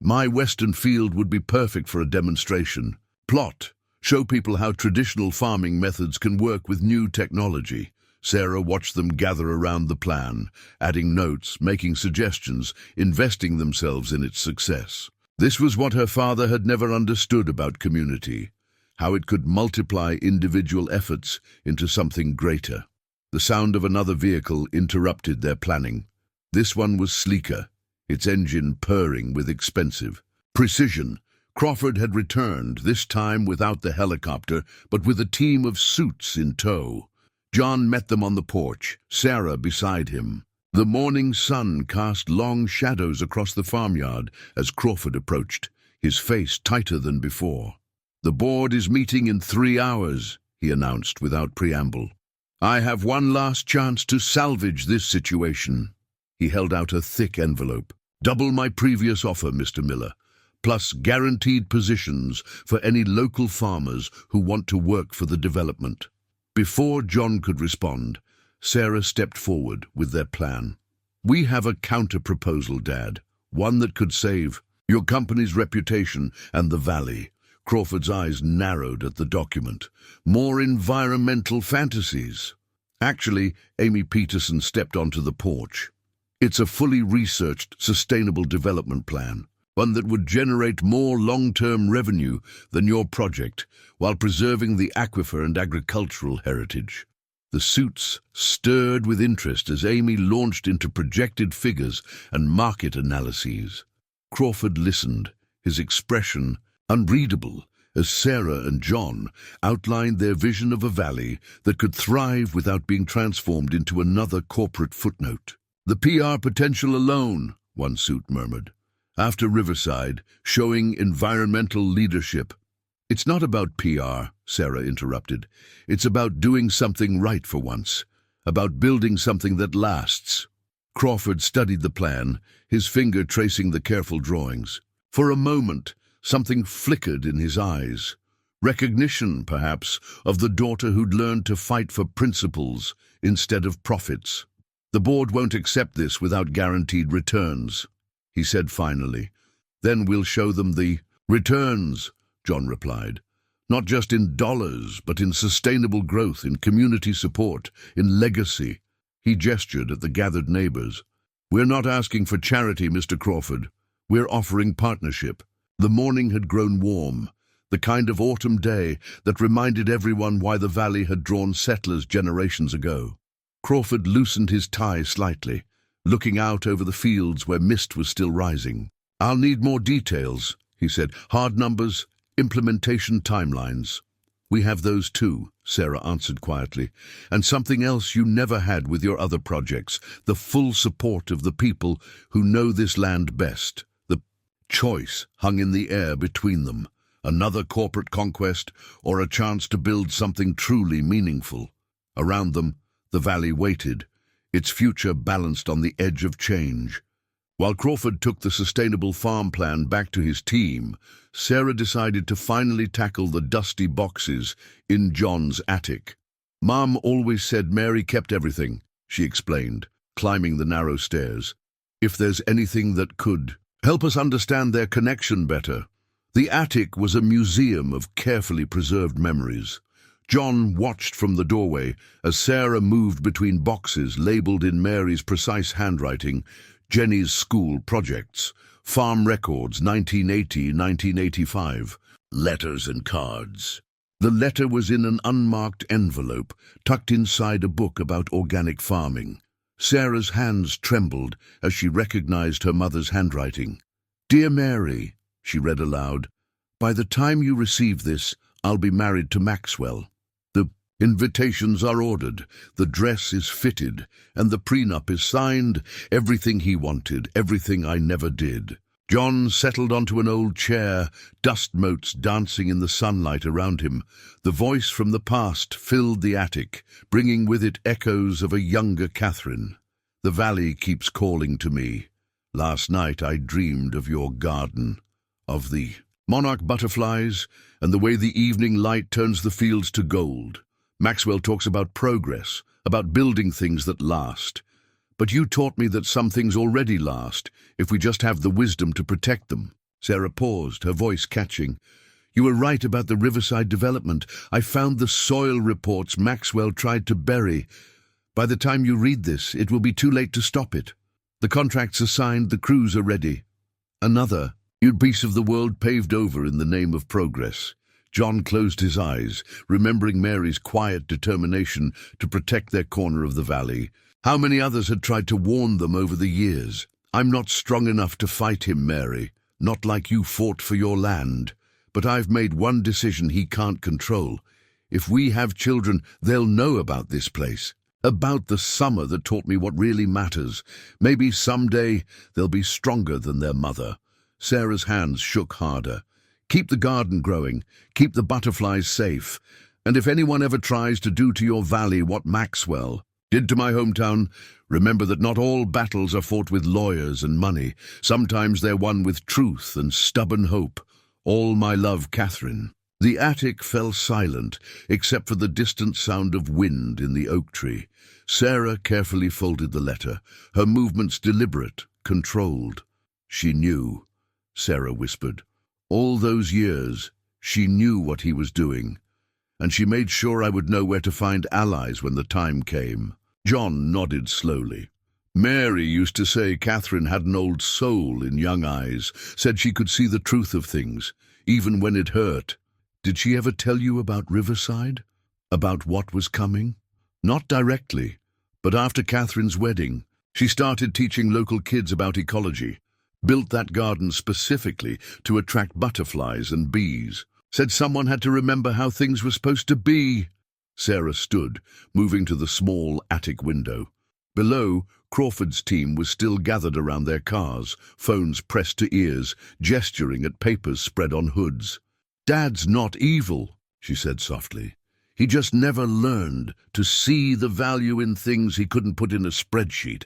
My western field would be perfect for a demonstration. Plot. Show people how traditional farming methods can work with new technology. Sarah watched them gather around the plan, adding notes, making suggestions, investing themselves in its success. This was what her father had never understood about community, how it could multiply individual efforts into something greater. The sound of another vehicle interrupted their planning. This one was sleeker, its engine purring with expensive precision. Crawford had returned, this time without the helicopter, but with a team of suits in tow. John met them on the porch, Sarah beside him. The morning sun cast long shadows across the farmyard as Crawford approached, his face tighter than before. The board is meeting in 3 hours, he announced without preamble. I have one last chance to salvage this situation. He held out a thick envelope. Double my previous offer, Mr. Miller, plus guaranteed positions for any local farmers who want to work for the development. Before John could respond, Sarah stepped forward with their plan. We have a counter-proposal, Dad, one that could save your company's reputation and the valley. Crawford's eyes narrowed at the document. More environmental fantasies. Actually, Amy Peterson stepped onto the porch. It's a fully researched, sustainable development plan, one that would generate more long-term revenue than your project, while preserving the aquifer and agricultural heritage. The suits stirred with interest as Amy launched into projected figures and market analyses. Crawford listened, his expression unreadable, as Sarah and John outlined their vision of a valley that could thrive without being transformed into another corporate footnote. The PR potential alone, one suit murmured. After Riverside, showing environmental leadership. It's not about PR, Sarah interrupted. It's about doing something right for once, about building something that lasts. Crawford studied the plan, his finger tracing the careful drawings. For a moment, something flickered in his eyes. Recognition, perhaps, of the daughter who'd learned to fight for principles instead of profits. The board won't accept this without guaranteed returns, he said finally. Then we'll show them the returns, John replied. Not just in dollars, but in sustainable growth, in community support, in legacy. He gestured at the gathered neighbors. We're not asking for charity, Mr. Crawford. We're offering partnership. The morning had grown warm, the kind of autumn day that reminded everyone why the valley had drawn settlers generations ago. Crawford loosened his tie slightly, looking out over the fields where mist was still rising. I'll need more details, he said. Hard numbers, implementation timelines. We have those too, Sarah answered quietly. And something else you never had with your other projects, the full support of the people who know this land best. The choice hung in the air between them. Another corporate conquest or a chance to build something truly meaningful. Around them, the valley waited, its future balanced on the edge of change. While Crawford took the sustainable farm plan back to his team, Sarah decided to finally tackle the dusty boxes in John's attic. Mom always said Mary kept everything, she explained, climbing the narrow stairs. If there's anything that could help us understand their connection better. The attic was a museum of carefully preserved memories. John watched from the doorway as Sarah moved between boxes labeled in Mary's precise handwriting, Jenny's school projects, farm records 1980-1985, letters and cards. The letter was in an unmarked envelope tucked inside a book about organic farming. Sarah's hands trembled as she recognized her mother's handwriting. Dear Mary, she read aloud, by the time you receive this, I'll be married to Maxwell. The invitations are ordered, the dress is fitted, and the prenup is signed. Everything he wanted, everything I never did. John settled onto an old chair, dust motes dancing in the sunlight around him. The voice from the past filled the attic, bringing with it echoes of a younger Catherine. The valley keeps calling to me. Last night I dreamed of your garden, of the monarch butterflies and the way the evening light turns the fields to gold. Maxwell talks about progress, about building things that last. But you taught me that some things already last, if we just have the wisdom to protect them. Sarah paused, her voice catching. You were right about the riverside development. I found the soil reports Maxwell tried to bury. By the time you read this, it will be too late to stop it. The contracts are signed, the crews are ready. Another piece of the world paved over in the name of progress. John closed his eyes, remembering Mary's quiet determination to protect their corner of the valley. How many others had tried to warn them over the years? I'm not strong enough to fight him, Mary. Not like you fought for your land. But I've made one decision he can't control. If we have children, they'll know about this place. About the summer that taught me what really matters. Maybe someday they'll be stronger than their mother. Sarah's hands shook harder. Keep the garden growing. Keep the butterflies safe. And if anyone ever tries to do to your valley what Maxwell did to my hometown, remember that not all battles are fought with lawyers and money. Sometimes they're won with truth and stubborn hope. All my love, Catherine. The attic fell silent, except for the distant sound of wind in the oak tree. Sarah carefully folded the letter, her movements deliberate, controlled. She knew, Sarah whispered. All those years, she knew what he was doing, and she made sure I would know where to find allies when the time came. John nodded slowly. Mary used to say Catherine had an old soul in young eyes, said she could see the truth of things, even when it hurt. Did she ever tell you about Riverside? About what was coming? Not directly, but after Catherine's wedding, she started teaching local kids about ecology, built that garden specifically to attract butterflies and bees, said someone had to remember how things were supposed to be. Sarah stood, moving to the small attic window. Below, Crawford's team was still gathered around their cars, phones pressed to ears, gesturing at papers spread on hoods. Dad's not evil, she said softly. He just never learned to see the value in things he couldn't put in a spreadsheet.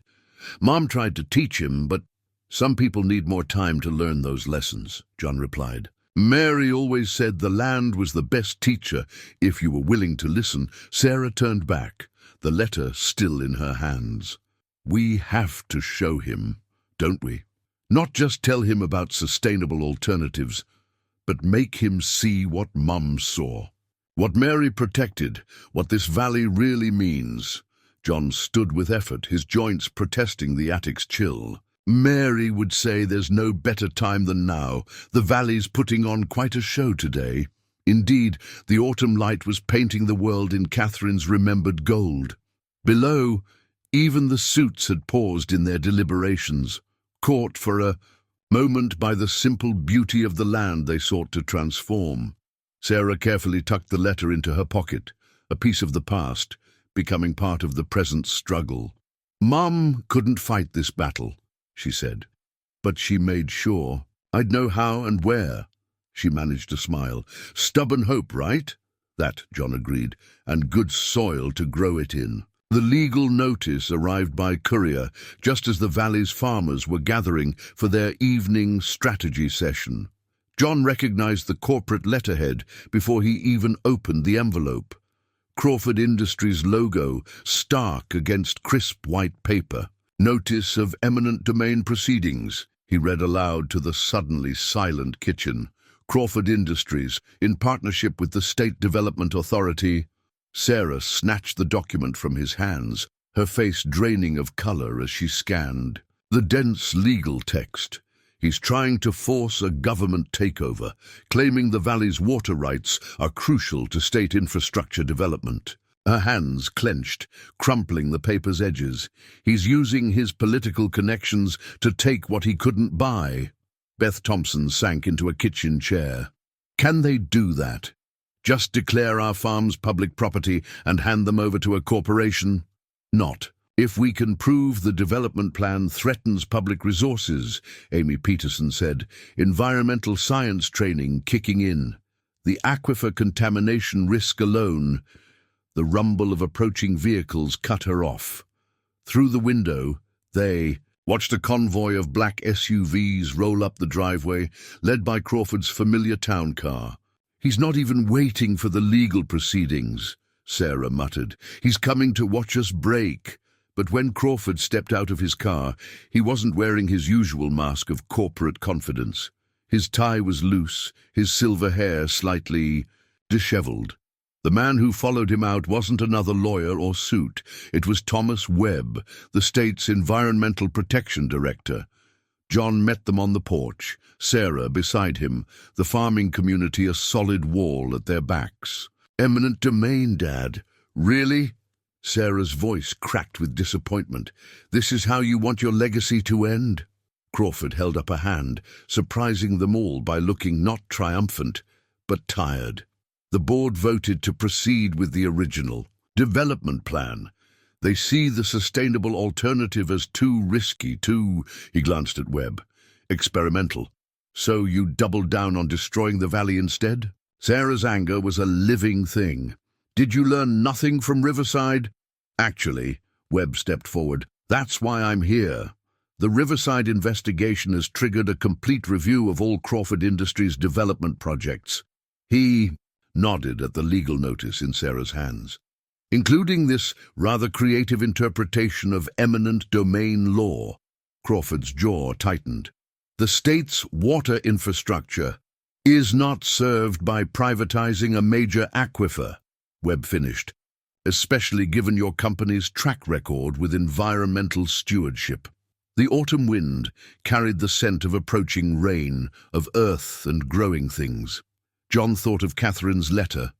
Mom tried to teach him, but some people need more time to learn those lessons, John replied. Mary always said the land was the best teacher if you were willing to listen. Sarah turned back, the letter still in her hands. We have to show him, don't we? Not just tell him about sustainable alternatives, but make him see what Mum saw. What Mary protected, what this valley really means. John stood with effort, his joints protesting the attic's chill. Mary would say there's no better time than now. The valley's putting on quite a show today. Indeed, the autumn light was painting the world in Catherine's remembered gold. Below, even the suits had paused in their deliberations, caught for a moment by the simple beauty of the land they sought to transform. Sarah carefully tucked the letter into her pocket, a piece of the past, becoming part of the present struggle. Mum couldn't fight this battle, she said, but she made sure I'd know how and where. She managed to smile. Stubborn hope, right? That, John agreed, and good soil to grow it in. The legal notice arrived by courier just as the valley's farmers were gathering for their evening strategy session. John recognized the corporate letterhead before he even opened the envelope. Crawford Industries logo stark against crisp white paper. Notice of eminent domain proceedings, he read aloud to the suddenly silent kitchen. Crawford Industries, in partnership with the State Development Authority. Sarah snatched the document from his hands, her face draining of color as she scanned. The dense legal text. He's trying to force a government takeover, claiming the valley's water rights are crucial to state infrastructure development. Her hands clenched, crumpling the paper's edges. He's using his political connections to take what he couldn't buy. Beth Thompson sank into a kitchen chair. Can they do that? Just declare our farms public property and hand them over to a corporation? Not. If we can prove the development plan threatens public resources, Amy Peterson said, environmental science training kicking in. The aquifer contamination risk alone. The rumble of approaching vehicles cut her off. Through the window, they, watched a convoy of black SUVs roll up the driveway, led by Crawford's familiar town car. "He's not even waiting for the legal proceedings," Sarah muttered. "He's coming to watch us break." But when Crawford stepped out of his car, he wasn't wearing his usual mask of corporate confidence. His tie was loose, his silver hair slightly disheveled. The man who followed him out wasn't another lawyer or suit. It was Thomas Webb, the state's Environmental Protection Director. John met them on the porch, Sarah beside him, the farming community a solid wall at their backs. "Eminent domain, Dad. Really?" Sarah's voice cracked with disappointment. "This is how you want your legacy to end?" Crawford held up a hand, surprising them all by looking not triumphant, but tired. The board voted to proceed with the original development plan. They see the sustainable alternative as too risky, he glanced at Webb, experimental. "So you doubled down on destroying the valley instead?" Sarah's anger was a living thing. "Did you learn nothing from Riverside?" "Actually," Webb stepped forward, "that's why I'm here. The Riverside investigation has triggered a complete review of all Crawford Industries development projects." He nodded at the legal notice in Sarah's hands. "Including this rather creative interpretation of eminent domain law." Crawford's jaw tightened. "The state's water infrastructure is not served by privatizing a major aquifer," Webb finished, "especially given your company's track record with environmental stewardship." The autumn wind carried the scent of approaching rain, of earth and growing things. John thought of Catherine's letter,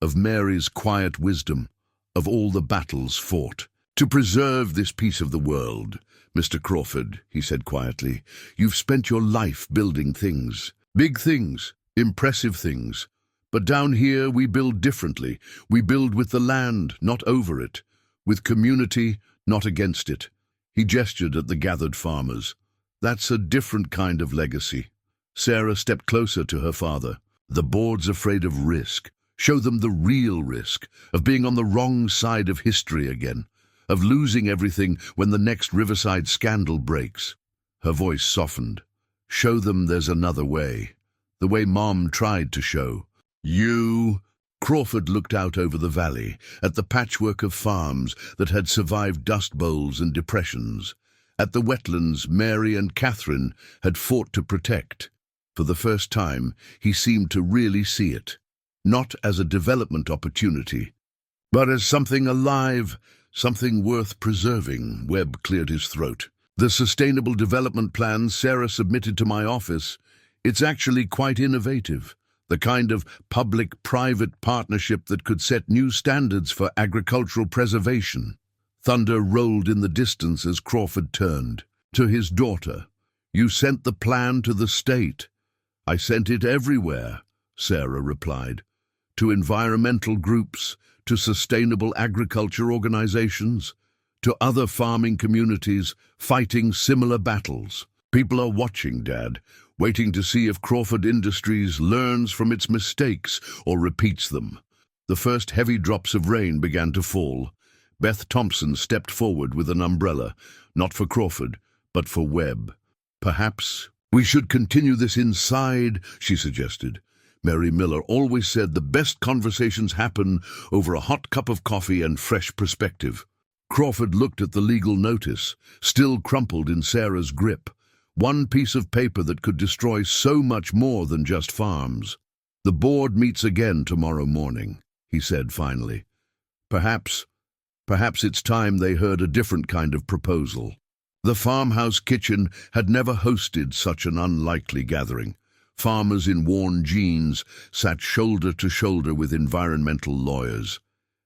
of Mary's quiet wisdom, of all the battles fought. "To preserve this piece of the world, Mr. Crawford," he said quietly, "you've spent your life building things. Big things, impressive things. But down here we build differently. We build with the land, not over it. With community, not against it." He gestured at the gathered farmers. "That's a different kind of legacy." Sarah stepped closer to her father. "The board's afraid of risk. Show them the real risk, of being on the wrong side of history again, of losing everything when the next Riverside scandal breaks." Her voice softened. "Show them there's another way. The way Mom tried to show. You..." Crawford looked out over the valley, at the patchwork of farms that had survived dust bowls and depressions, at the wetlands Mary and Catherine had fought to protect. For the first time, he seemed to really see it, not as a development opportunity, but as something alive, something worth preserving. Webb cleared his throat. "The Sustainable Development Plan Sarah submitted to my office, it's actually quite innovative. The kind of public-private partnership that could set new standards for agricultural preservation." Thunder rolled in the distance as Crawford turned. To his daughter, "You sent the plan to the state." "I sent it everywhere," Sarah replied. "To environmental groups, to sustainable agriculture organizations, to other farming communities fighting similar battles. People are watching, Dad, waiting to see if Crawford Industries learns from its mistakes or repeats them." The first heavy drops of rain began to fall. Beth Thompson stepped forward with an umbrella, not for Crawford, but for Webb. "Perhaps we should continue this inside," she suggested. Mary Miller always said the best conversations happen over a hot cup of coffee and fresh perspective. Crawford looked at the legal notice, still crumpled in Sarah's grip. One piece of paper that could destroy so much more than just farms. "The board meets again tomorrow morning," he said finally. Perhaps it's time they heard a different kind of proposal. The farmhouse kitchen had never hosted such an unlikely gathering. Farmers in worn jeans sat shoulder to shoulder with environmental lawyers.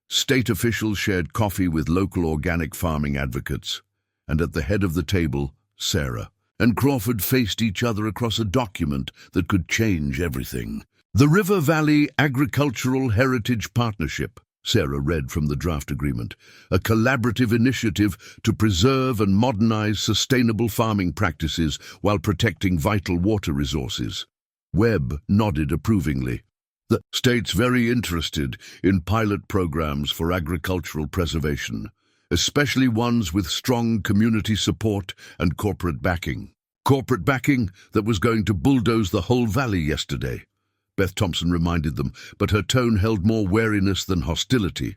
State officials shared coffee with local organic farming advocates. And at the head of the table, Sarah and Crawford faced each other across a document that could change everything. "The River Valley Agricultural Heritage Partnership," Sarah read from the draft agreement, "a collaborative initiative to preserve and modernize sustainable farming practices while protecting vital water resources." Webb nodded approvingly. "The state's very interested in pilot programs for agricultural preservation. especially ones with strong community support and corporate backing. Corporate backing that was going to bulldoze the whole valley yesterday, Beth Thompson reminded them, but her tone held more wariness than hostility.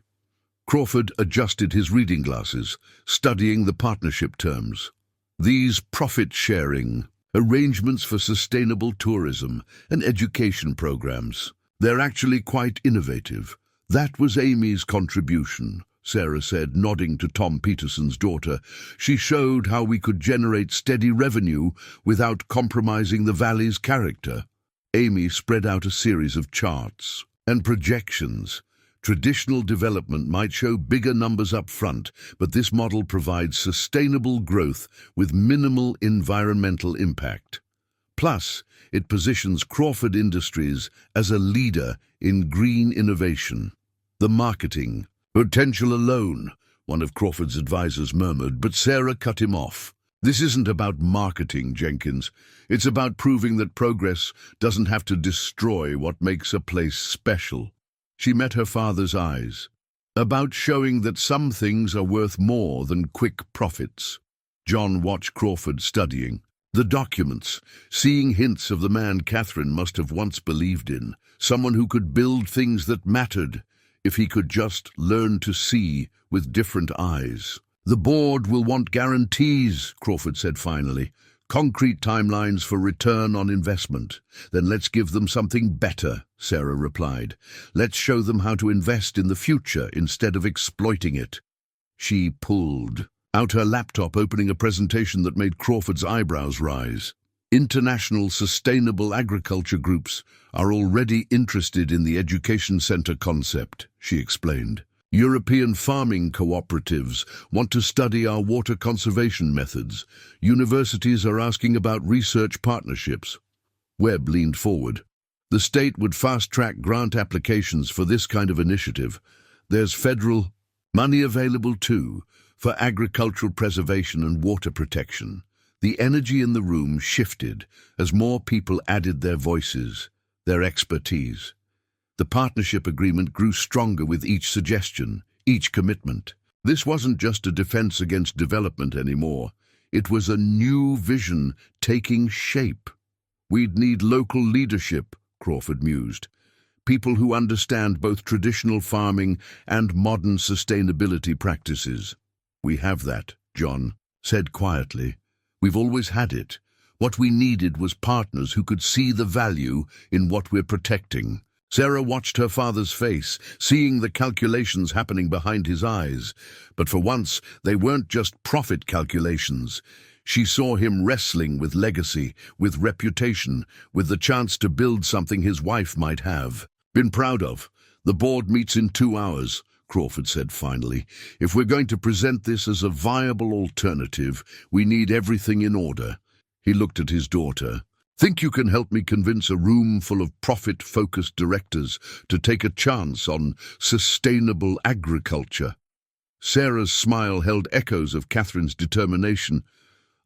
Crawford adjusted his reading glasses, studying the partnership terms. These profit-sharing arrangements for sustainable tourism and education programs, they're actually quite innovative. That was Amy's contribution, Sarah said, nodding to Tom Peterson's daughter. She showed how we could generate steady revenue without compromising the valley's character. Amy spread out a series of charts and projections. Traditional development might show bigger numbers up front, but this model provides sustainable growth with minimal environmental impact. Plus, it positions Crawford Industries as a leader in green innovation. The marketing potential alone, one of Crawford's advisors murmured, but Sarah cut him off. This isn't about marketing, Jenkins. It's about proving that progress doesn't have to destroy what makes a place special. She met her father's eyes. About showing that some things are worth more than quick profits. John watched Crawford studying the documents, seeing hints of the man Catherine must have once believed in, someone who could build things that mattered if he could just learn to see with different eyes. The board will want guarantees, Crawford said finally. Concrete timelines for return on investment. Then let's give them something better, Sarah replied. Let's show them how to invest in the future instead of exploiting it. She pulled out her laptop, opening a presentation that made Crawford's eyebrows rise. International sustainable agriculture groups are already interested in the education center concept, she explained. European farming cooperatives want to study our water conservation methods. Universities are asking about research partnerships. Webb leaned forward. The state would fast-track grant applications for this kind of initiative. There's federal money available too for agricultural preservation and water protection. The energy in the room shifted as more people added their voices, their expertise. The partnership agreement grew stronger with each suggestion, each commitment. This wasn't just a defense against development anymore. It was a new vision taking shape. We'd need local leadership, Crawford mused. People who understand both traditional farming and modern sustainability practices. We have that, John said quietly. We've always had it. What we needed was partners who could see the value in what we're protecting. Sarah watched her father's face, seeing the calculations happening behind his eyes. But for once, they weren't just profit calculations. She saw him wrestling with legacy, with reputation, with the chance to build something his wife might have been proud of. The board meets in 2 hours, Crawford said finally. If we're going to present this as a viable alternative, we need everything in order. He looked at his daughter. Think you can help me convince a room full of profit-focused directors to take a chance on sustainable agriculture? Sarah's smile held echoes of Catherine's determination.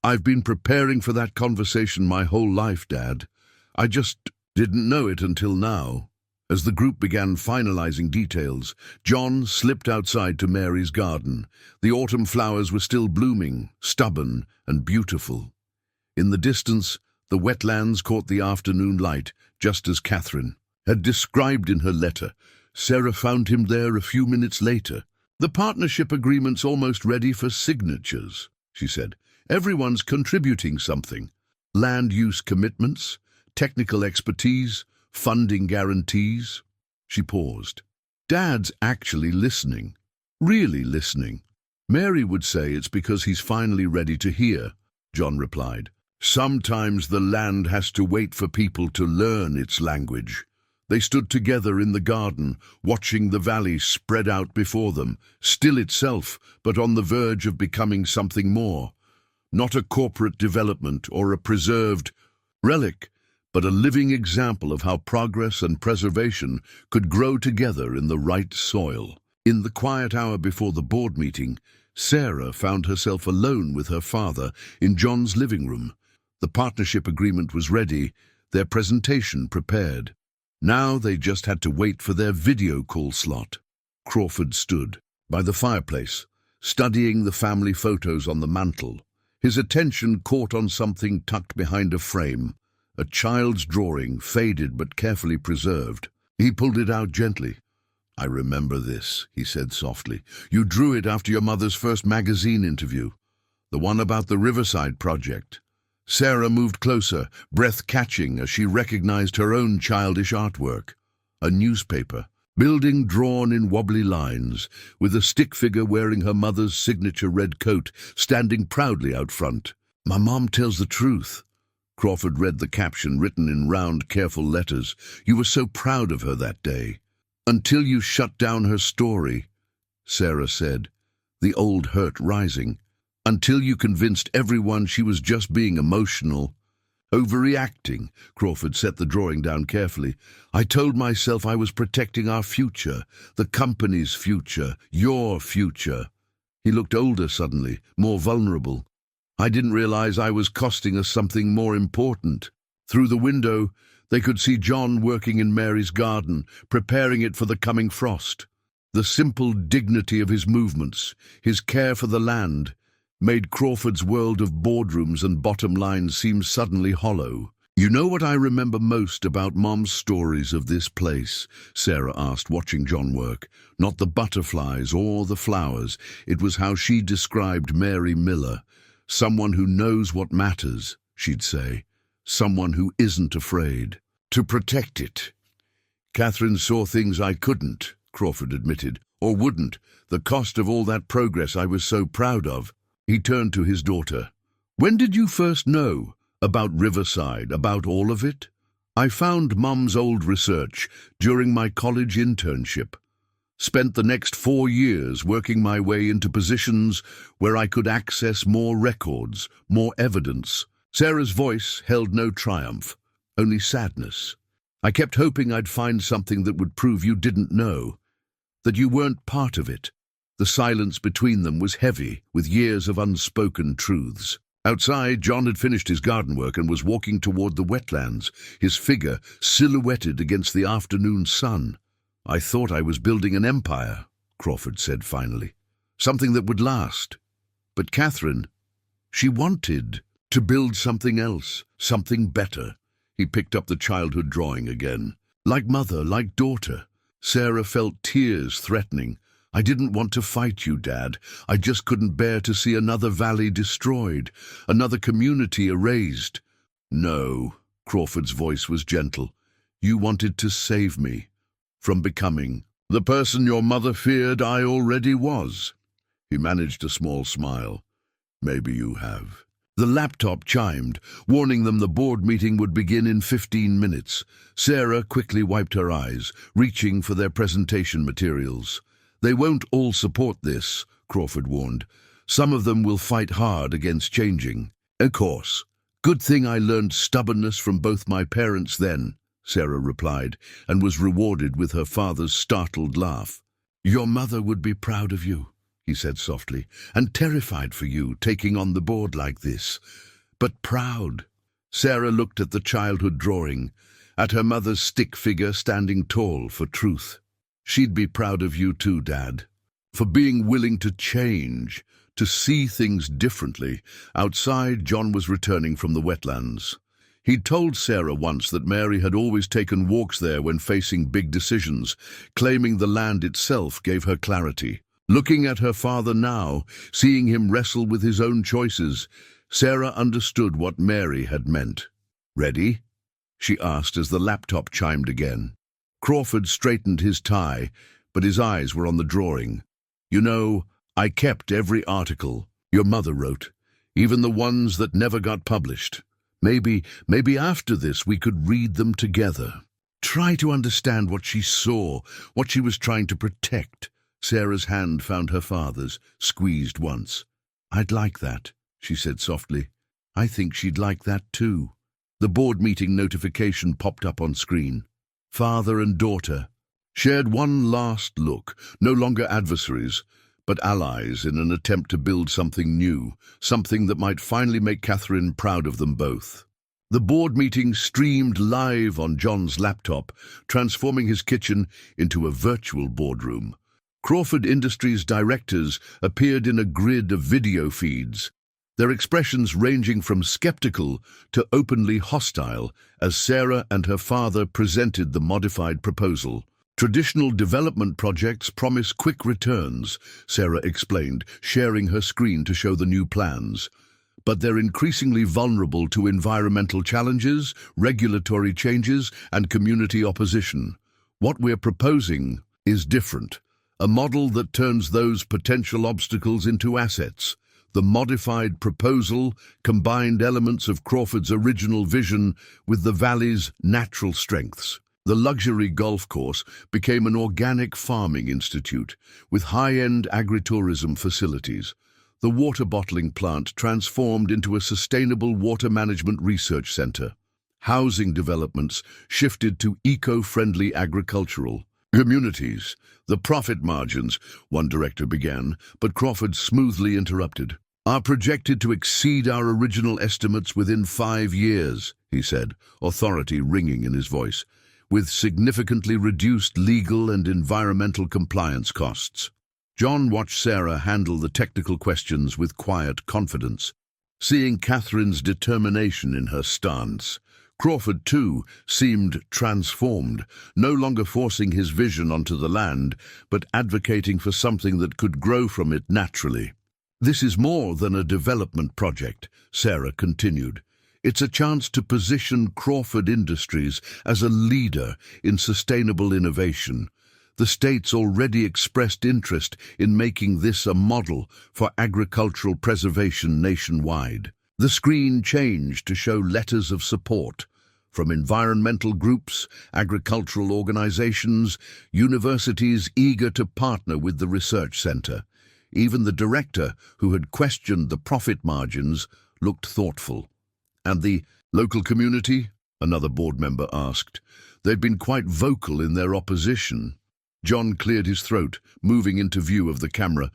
I've been preparing for that conversation my whole life, Dad. I just didn't know it until now. As the group began finalizing details, John slipped outside to Mary's garden. The autumn flowers were still blooming, stubborn and beautiful. In the distance, the wetlands caught the afternoon light, just as Catherine had described in her letter. Sarah found him there a few minutes later. The partnership agreement's almost ready for signatures, she said. Everyone's contributing something. Land use commitments, technical expertise, funding guarantees. She paused. Dad's actually listening. Really listening. Mary would say it's because he's finally ready to hear, John replied. Sometimes the land has to wait for people to learn its language. They stood together in the garden, watching the valley spread out before them, still itself, but on the verge of becoming something more. Not a corporate development or a preserved relic, but a living example of how progress and preservation could grow together in the right soil. In the quiet hour before the board meeting, Sarah found herself alone with her father in John's living room. The partnership agreement was ready, their presentation prepared. Now they just had to wait for their video call slot. Crawford stood by the fireplace, studying the family photos on the mantel. His attention caught on something tucked behind a frame, a child's drawing, faded but carefully preserved. He pulled it out gently. "I remember this," he said softly. "You drew it after your mother's first magazine interview, the one about the Riverside project." Sarah moved closer, breath catching as she recognized her own childish artwork. A newspaper, building drawn in wobbly lines, with a stick figure wearing her mother's signature red coat, standing proudly out front. "My mom tells the truth." Crawford read the caption written in round, careful letters. "You were so proud of her that day." "Until you shut down her story," Sarah said, the old hurt rising. "Until you convinced everyone she was just being emotional." "Overreacting," Crawford set the drawing down carefully. "I told myself I was protecting our future, the company's future, your future." He looked older suddenly, more vulnerable. "I didn't realize I was costing us something more important." Through the window, they could see John working in Mary's garden, preparing it for the coming frost. The simple dignity of his movements, his care for the land, made Crawford's world of boardrooms and bottom lines seem suddenly hollow. "You know what I remember most about Mom's stories of this place?" Sarah asked, watching John work. "Not the butterflies or the flowers. It was how she described Mary Miller. Someone who knows what matters, she'd say. Someone who isn't afraid to protect it." "Catherine saw things I couldn't," Crawford admitted, "or wouldn't. The cost of all that progress I was so proud of." He turned to his daughter. "When did you first know about Riverside, about all of it?" "I found Mum's old research during my college internship. Spent the next 4 years working my way into positions where I could access more records, more evidence." Sarah's voice held no triumph, only sadness. "I kept hoping I'd find something that would prove you didn't know, that you weren't part of it." The silence between them was heavy with years of unspoken truths. Outside, John had finished his garden work and was walking toward the wetlands, his figure silhouetted against the afternoon sun. "I thought I was building an empire," Crawford said finally. "Something that would last. But Catherine, she wanted to build something else, something better." He picked up the childhood drawing again. "Like mother, like daughter." Sarah felt tears threatening. "I didn't want to fight you, Dad. I just couldn't bear to see another valley destroyed, another community erased." "No," Crawford's voice was gentle. "You wanted to save me from becoming the person your mother feared I already was." He managed a small smile. "Maybe you have." The laptop chimed, warning them the board meeting would begin in 15 minutes. Sarah quickly wiped her eyes, reaching for their presentation materials. "They won't all support this," Crawford warned. "Some of them will fight hard against changing." "Of course. Good thing I learned stubbornness from both my parents then," Sarah replied, and was rewarded with her father's startled laugh. "Your mother would be proud of you," he said softly, "and terrified for you taking on the board like this. But proud." Sarah looked at the childhood drawing, at her mother's stick figure standing tall for truth. "She'd be proud of you too, Dad, for being willing to change, to see things differently." Outside, John was returning from the wetlands. He'd told Sarah once that Mary had always taken walks there when facing big decisions, claiming the land itself gave her clarity. Looking at her father now, seeing him wrestle with his own choices, Sarah understood what Mary had meant. "Ready?" she asked as the laptop chimed again. Crawford straightened his tie, but his eyes were on the drawing. "You know, I kept every article your mother wrote, even the ones that never got published. Maybe after this we could read them together. Try to understand what she saw, what she was trying to protect." Sarah's hand found her father's, squeezed once. "I'd like that," she said softly. "I think she'd like that too." The board meeting notification popped up on screen. Father and daughter shared one last look, no longer adversaries, but allies in an attempt to build something new, something that might finally make Catherine proud of them both. The board meeting streamed live on John's laptop, transforming his kitchen into a virtual boardroom. Crawford Industries directors appeared in a grid of video feeds, their expressions ranging from skeptical to openly hostile as Sarah and her father presented the modified proposal. Traditional development projects promise quick returns, Sarah explained, sharing her screen to show the new plans. But they're increasingly vulnerable to environmental challenges, regulatory changes, and community opposition. What we're proposing is different, a model that turns those potential obstacles into assets. The modified proposal combined elements of Crawford's original vision with the valley's natural strengths. The luxury golf course became an organic farming institute with high-end agritourism facilities. The water bottling plant transformed into a sustainable water management research center. Housing developments shifted to eco-friendly agricultural communities. The profit margins, one director began, but Crawford smoothly interrupted, are projected to exceed our original estimates within 5 years, he said, authority ringing in his voice, with significantly reduced legal and environmental compliance costs. John watched Sarah handle the technical questions with quiet confidence, seeing Catherine's determination in her stance. Crawford, too, seemed transformed, no longer forcing his vision onto the land, but advocating for something that could grow from it naturally. This is more than a development project, Sarah continued. It's a chance to position Crawford Industries as a leader in sustainable innovation. The state's already expressed interest in making this a model for agricultural preservation nationwide. The screen changed to show letters of support from environmental groups, agricultural organizations, universities eager to partner with the research center. Even the director, who had questioned the profit margins, looked thoughtful. And the local community? Another board member asked. They'd been quite vocal in their opposition. John cleared his throat, moving into view of the camera.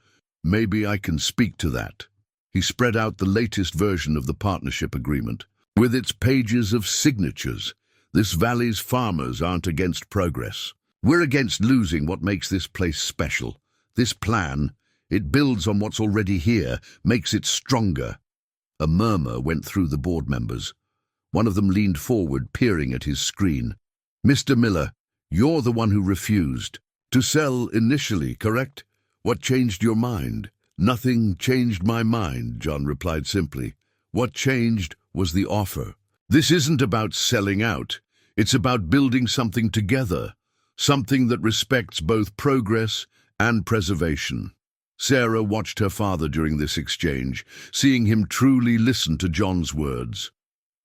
Maybe I can speak to that. He spread out the latest version of the partnership agreement. With its pages of signatures, this valley's farmers aren't against progress. We're against losing what makes this place special. This plan, it builds on what's already here, makes it stronger. A murmur went through the board members. One of them leaned forward, peering at his screen. Mr. Miller, you're the one who refused. To sell initially, correct? What changed your mind? Nothing changed my mind, John replied simply. What changed was the offer. This isn't about selling out. It's about building something together, something that respects both progress and preservation. Sarah watched her father during this exchange, seeing him truly listen to John's words.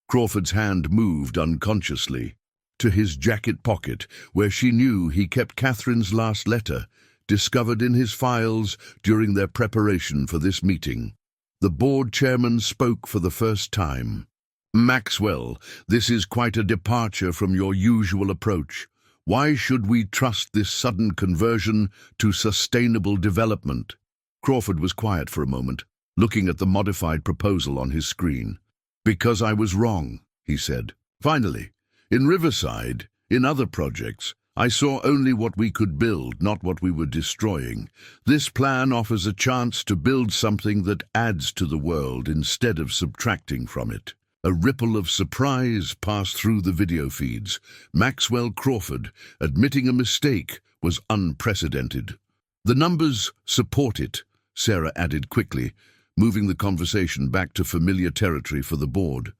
Crawford's hand moved unconsciously to his jacket pocket, where she knew he kept Catherine's last letter, discovered in his files during their preparation for this meeting. The board chairman spoke for the first time. Maxwell, this is quite a departure from your usual approach. Why should we trust this sudden conversion to sustainable development? Crawford was quiet for a moment, looking at the modified proposal on his screen. Because I was wrong, he said. Finally, in Riverside, in other projects, I saw only what we could build, not what we were destroying. This plan offers a chance to build something that adds to the world instead of subtracting from it. A ripple of surprise passed through the video feeds. Maxwell Crawford, admitting a mistake, was unprecedented. The numbers support it, Sarah added quickly, moving the conversation back to familiar territory for the board.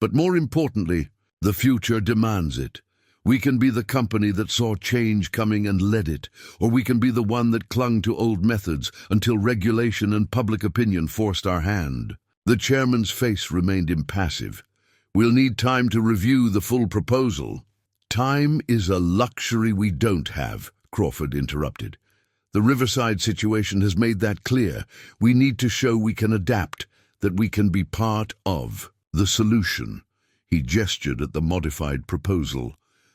But more importantly, the future demands it. We can be the company that saw change coming and led it, or we can be the one that clung to old methods until regulation and public opinion forced our hand. The chairman's face remained impassive. We'll need time to review the full proposal. Time is a luxury we don't have, Crawford interrupted. The Riverside situation has made that clear. We need to show we can adapt, that we can be part of the solution. He gestured at the modified proposal.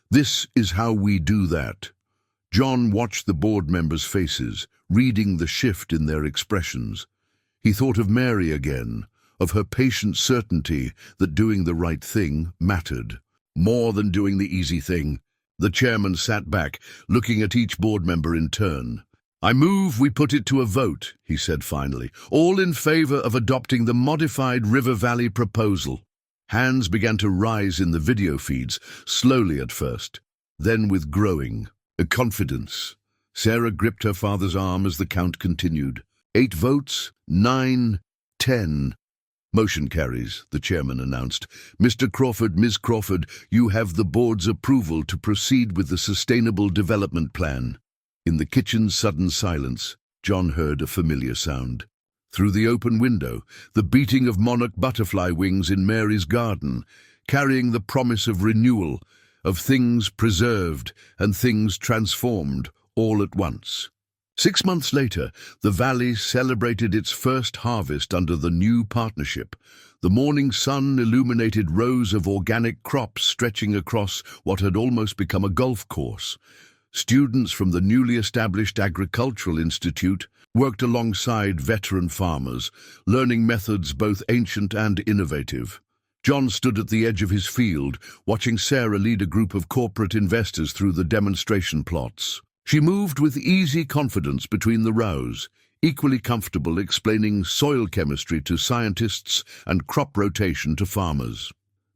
This is how we do that. John watched the board members' faces, reading the shift in their expressions. He thought of Mary again, of her patient certainty that doing the right thing mattered. More than doing the easy thing. The chairman sat back, looking at each board member in turn. "I move we put it to a vote," he said finally. "All in favor of adopting the modified River Valley proposal." Hands began to rise in the video feeds, slowly at first, then with growing confidence. Sarah gripped her father's arm as the count continued. 8 votes, 9, 10. "Motion carries," the chairman announced. "Mr. Crawford, Ms. Crawford, you have the board's approval to proceed with the Sustainable Development Plan." In the kitchen's sudden silence, John heard a familiar sound. Through the open window, the beating of monarch butterfly wings in Mary's garden, carrying the promise of renewal, of things preserved and things transformed all at once. 6 months later, the valley celebrated its first harvest under the new partnership. The morning sun illuminated rows of organic crops stretching across what had almost become a golf course. Students from the newly established Agricultural Institute worked alongside veteran farmers, learning methods both ancient and innovative. John stood at the edge of his field, watching Sarah lead a group of corporate investors through the demonstration plots. She moved with easy confidence between the rows, equally comfortable explaining soil chemistry to scientists and crop rotation to farmers.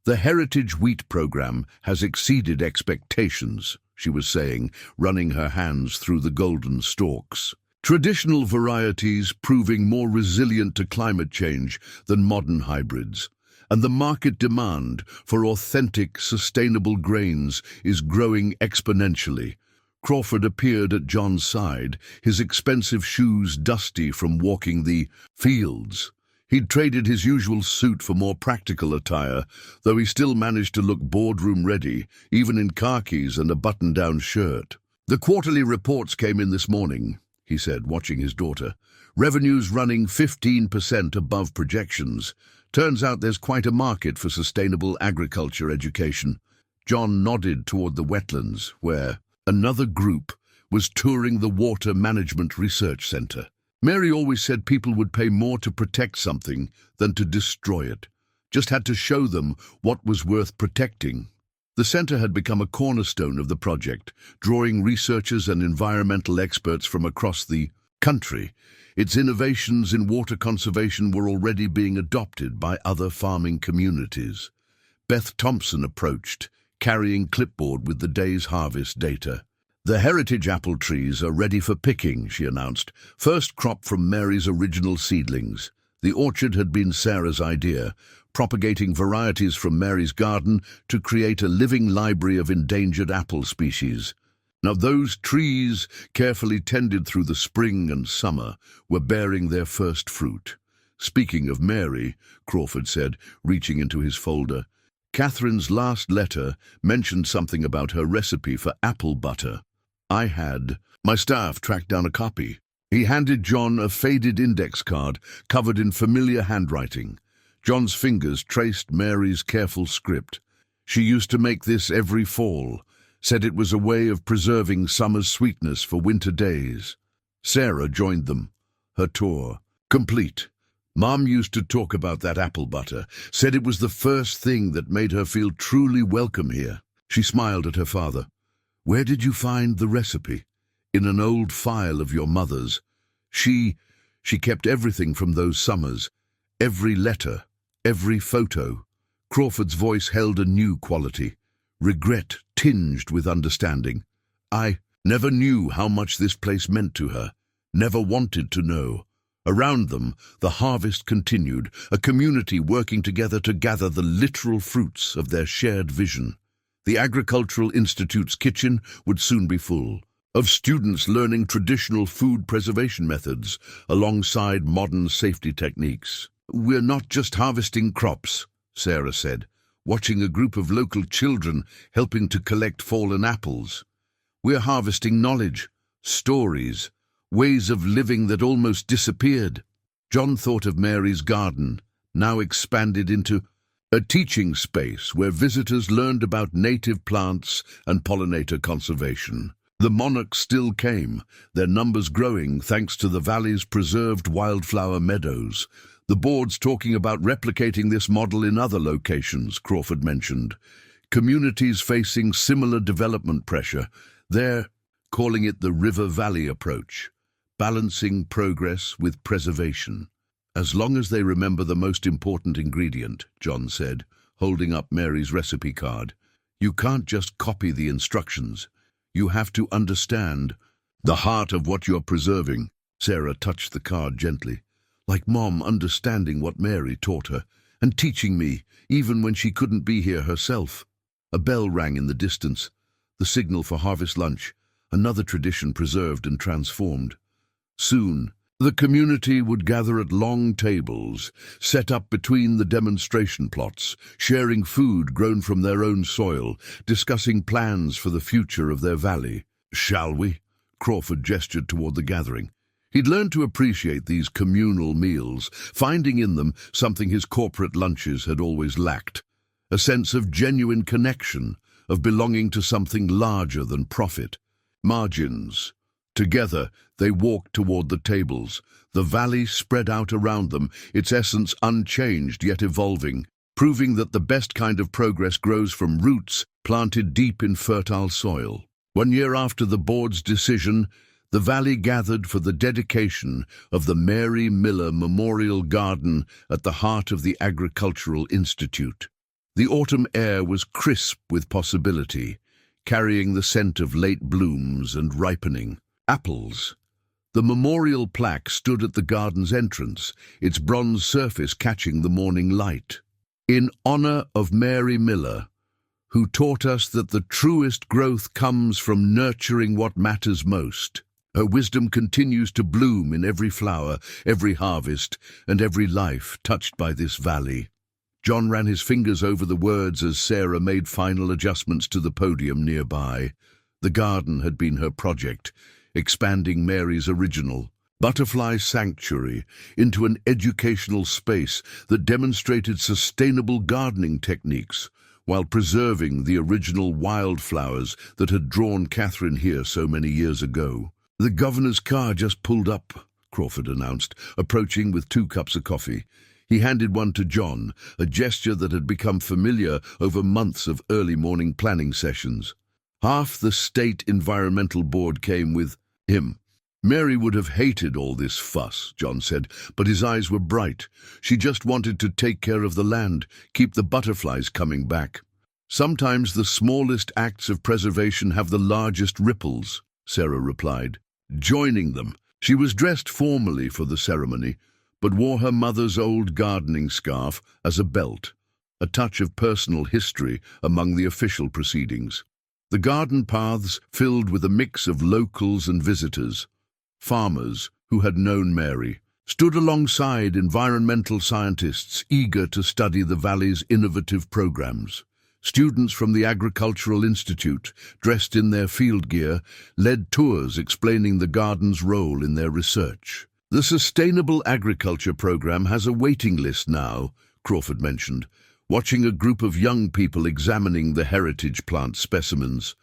"The Heritage Wheat Program has exceeded expectations," she was saying, running her hands through the golden stalks. "Traditional varieties proving more resilient to climate change than modern hybrids. And the market demand for authentic, sustainable grains is growing exponentially." Crawford appeared at John's side, his expensive shoes dusty from walking the fields. He'd traded his usual suit for more practical attire, though he still managed to look boardroom-ready, even in khakis and a button-down shirt. "The quarterly reports came in this morning," he said, watching his daughter. "Revenues running 15% above projections. Turns out there's quite a market for sustainable agriculture education." John nodded toward the wetlands, where another group was touring the Water Management Research Center. Mary always said people would pay more to protect something than to destroy it. Just had to show them what was worth protecting. The center had become a cornerstone of the project, drawing researchers and environmental experts from across the country. Its innovations in water conservation were already being adopted by other farming communities. Beth Thompson approached, carrying clipboard with the day's harvest data. "The heritage apple trees are ready for picking," she announced. "First crop from Mary's original seedlings." The orchard had been Sarah's idea, propagating varieties from Mary's garden to create a living library of endangered apple species. Now those trees, carefully tended through the spring and summer, were bearing their first fruit. "Speaking of Mary," Crawford said, reaching into his folder, "Catherine's last letter mentioned something about her recipe for apple butter. My staff tracked down a copy." He handed John a faded index card covered in familiar handwriting. John's fingers traced Mary's careful script. "She used to make this every fall, said it was a way of preserving summer's sweetness for winter days." Sarah joined them, her tour complete. "Mom used to talk about that apple butter, said it was the first thing that made her feel truly welcome here." She smiled at her father. "Where did you find the recipe?" "In an old file of your mother's. She kept everything from those summers, every letter, every photo." Crawford's voice held a new quality, regret tinged with understanding. "I never knew how much this place meant to her, never wanted to know." Around them, the harvest continued, a community working together to gather the literal fruits of their shared vision. The Agricultural Institute's kitchen would soon be full, of students learning traditional food preservation methods alongside modern safety techniques. "We're not just harvesting crops," Sarah said, watching a group of local children helping to collect fallen apples. "We're harvesting knowledge, stories, ways of living that almost disappeared." John thought of Mary's garden, now expanded into a teaching space where visitors learned about native plants and pollinator conservation. The monarchs still came, their numbers growing thanks to the valley's preserved wildflower meadows. "The board's talking about replicating this model in other locations," Crawford mentioned. "Communities facing similar development pressure. They're calling it the River Valley approach." balancing progress with preservation. As long as they remember the most important ingredient, John said, holding up Mary's recipe card. You can't just copy the instructions. You have to understand the heart of what you're preserving. Sarah touched the card gently, like Mom understanding what Mary taught her, and teaching me, even when she couldn't be here herself. A bell rang in the distance, the signal for harvest lunch, another tradition preserved and transformed. Soon, the community would gather at long tables, set up between the demonstration plots, sharing food grown from their own soil, discussing plans for the future of their valley. "Shall we?" Crawford gestured toward the gathering. He'd learned to appreciate these communal meals, finding in them something his corporate lunches had always lacked, a sense of genuine connection, of belonging to something larger than profit. Margins. Together, they walked toward the tables, the valley spread out around them, its essence unchanged yet evolving, proving that the best kind of progress grows from roots planted deep in fertile soil. 1 year after the board's decision, the valley gathered for the dedication of the Mary Miller Memorial Garden at the heart of the Agricultural Institute. The autumn air was crisp with possibility, carrying the scent of late blooms and ripening apples. The memorial plaque stood at the garden's entrance, its bronze surface catching the morning light. In honor of Mary Miller, who taught us that the truest growth comes from nurturing what matters most. Her wisdom continues to bloom in every flower, every harvest, and every life touched by this valley. John ran his fingers over the words as Sarah made final adjustments to the podium nearby. The garden had been her project, expanding Mary's original Butterfly Sanctuary into an educational space that demonstrated sustainable gardening techniques while preserving the original wildflowers that had drawn Catherine here so many years ago. "The governor's car just pulled up," Crawford announced, approaching with 2 cups of coffee. He handed one to John, a gesture that had become familiar over months of early morning planning sessions. Half the state environmental board came with him. Mary would have hated all this fuss, John said, but his eyes were bright. She just wanted to take care of the land, keep the butterflies coming back. "Sometimes the smallest acts of preservation have the largest ripples," Sarah replied. Joining them, she was dressed formally for the ceremony, but wore her mother's old gardening scarf as a belt, a touch of personal history among the official proceedings. The garden paths filled with a mix of locals and visitors. Farmers, who had known Mary, stood alongside environmental scientists eager to study the valley's innovative programs. Students from the Agricultural Institute, dressed in their field gear, led tours explaining the garden's role in their research. "The Sustainable Agriculture Program has a waiting list now," Crawford mentioned, watching a group of young people examining the heritage plant specimens.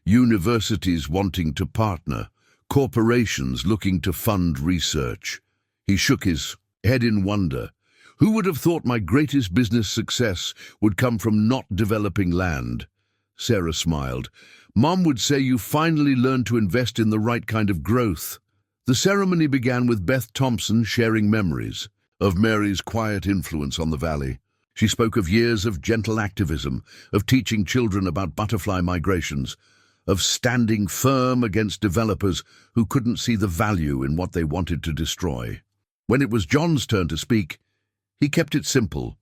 Universities wanting to partner, corporations looking to fund research. He shook his head in wonder. "Who would have thought my greatest business success would come from not developing land?" Sarah smiled. "Mom would say you finally learned to invest in the right kind of growth." The ceremony began with Beth Thompson sharing memories of Mary's quiet influence on the valley. She spoke of years of gentle activism, of teaching children about butterfly migrations, of standing firm against developers who couldn't see the value in what they wanted to destroy. When it was John's turn to speak, he kept it simple,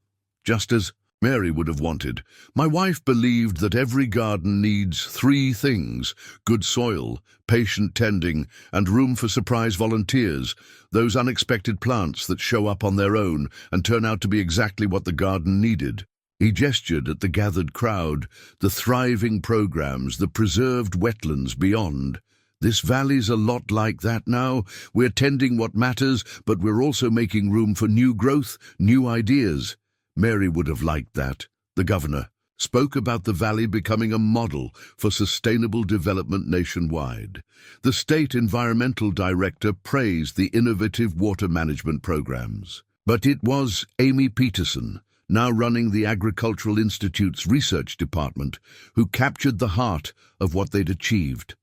just as Mary would have wanted. "My wife believed that every garden needs 3 things: good soil, patient tending, and room for surprise volunteers, those unexpected plants that show up on their own and turn out to be exactly what the garden needed." He gestured at the gathered crowd, the thriving programs, the preserved wetlands beyond. "This valley's a lot like that now. We're tending what matters, but we're also making room for new growth, new ideas." Mary would have liked that. The governor spoke about the valley becoming a model for sustainable development nationwide. The state environmental director praised the innovative water management programs. But it was Amy Peterson, now running the Agricultural Institute's research department, who captured the heart of what they'd achieved.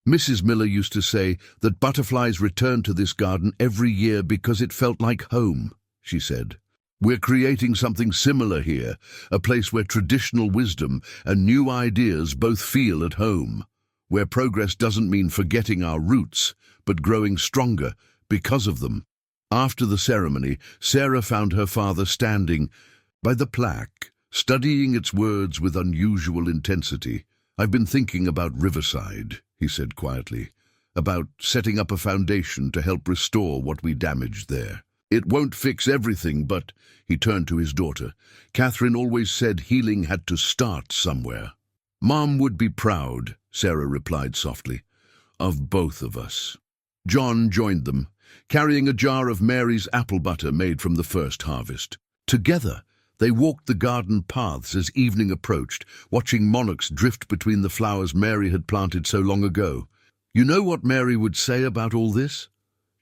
Mrs. Miller used to say that butterflies returned to this garden every year because it felt like home, she said. We're creating something similar here, a place where traditional wisdom and new ideas both feel at home, where progress doesn't mean forgetting our roots, but growing stronger because of them. After the ceremony, Sarah found her father standing by the plaque, studying its words with unusual intensity. "I've been thinking about Riverside," he said quietly, "about setting up a foundation to help restore what we damaged there. It won't fix everything, but," he turned to his daughter, "Catherine always said healing had to start somewhere." "Mom would be proud," Sarah replied softly, "of both of us." John joined them, carrying a jar of Mary's apple butter made from the first harvest. Together, they walked the garden paths as evening approached, watching monarchs drift between the flowers Mary had planted so long ago. "You know what Mary would say about all this?"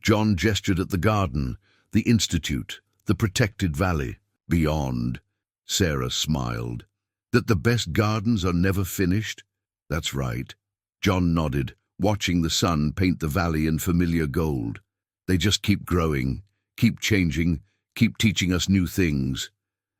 John gestured at the garden, the institute, the protected valley. "Beyond," Sarah smiled. "That the best gardens are never finished?" "That's right." John nodded, watching the sun paint the valley in familiar gold. "They just keep growing, keep changing, keep teaching us new things,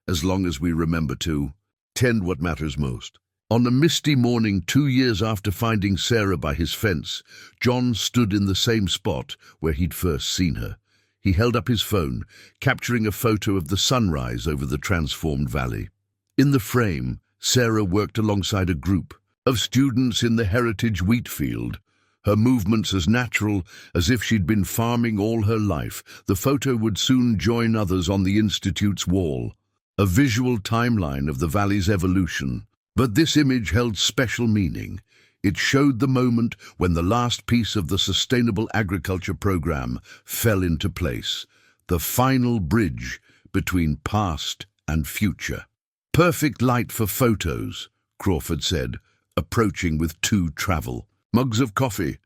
as long as we remember to tend what matters most." On a misty morning 2 years after finding Sarah by his fence, John stood in the same spot where he'd first seen her. He held up his phone, capturing a photo of the sunrise over the transformed valley. In the frame, Sarah worked alongside a group of students in the heritage wheat field, her movements as natural as if she'd been farming all her life. The photo would soon join others on the Institute's wall, a visual timeline of the valley's evolution. But this image held special meaning. It showed the moment when the last piece of the Sustainable Agriculture Program fell into place, the final bridge between past and future. "Perfect light for photos," Crawford said, approaching with 2 travel mugs of coffee.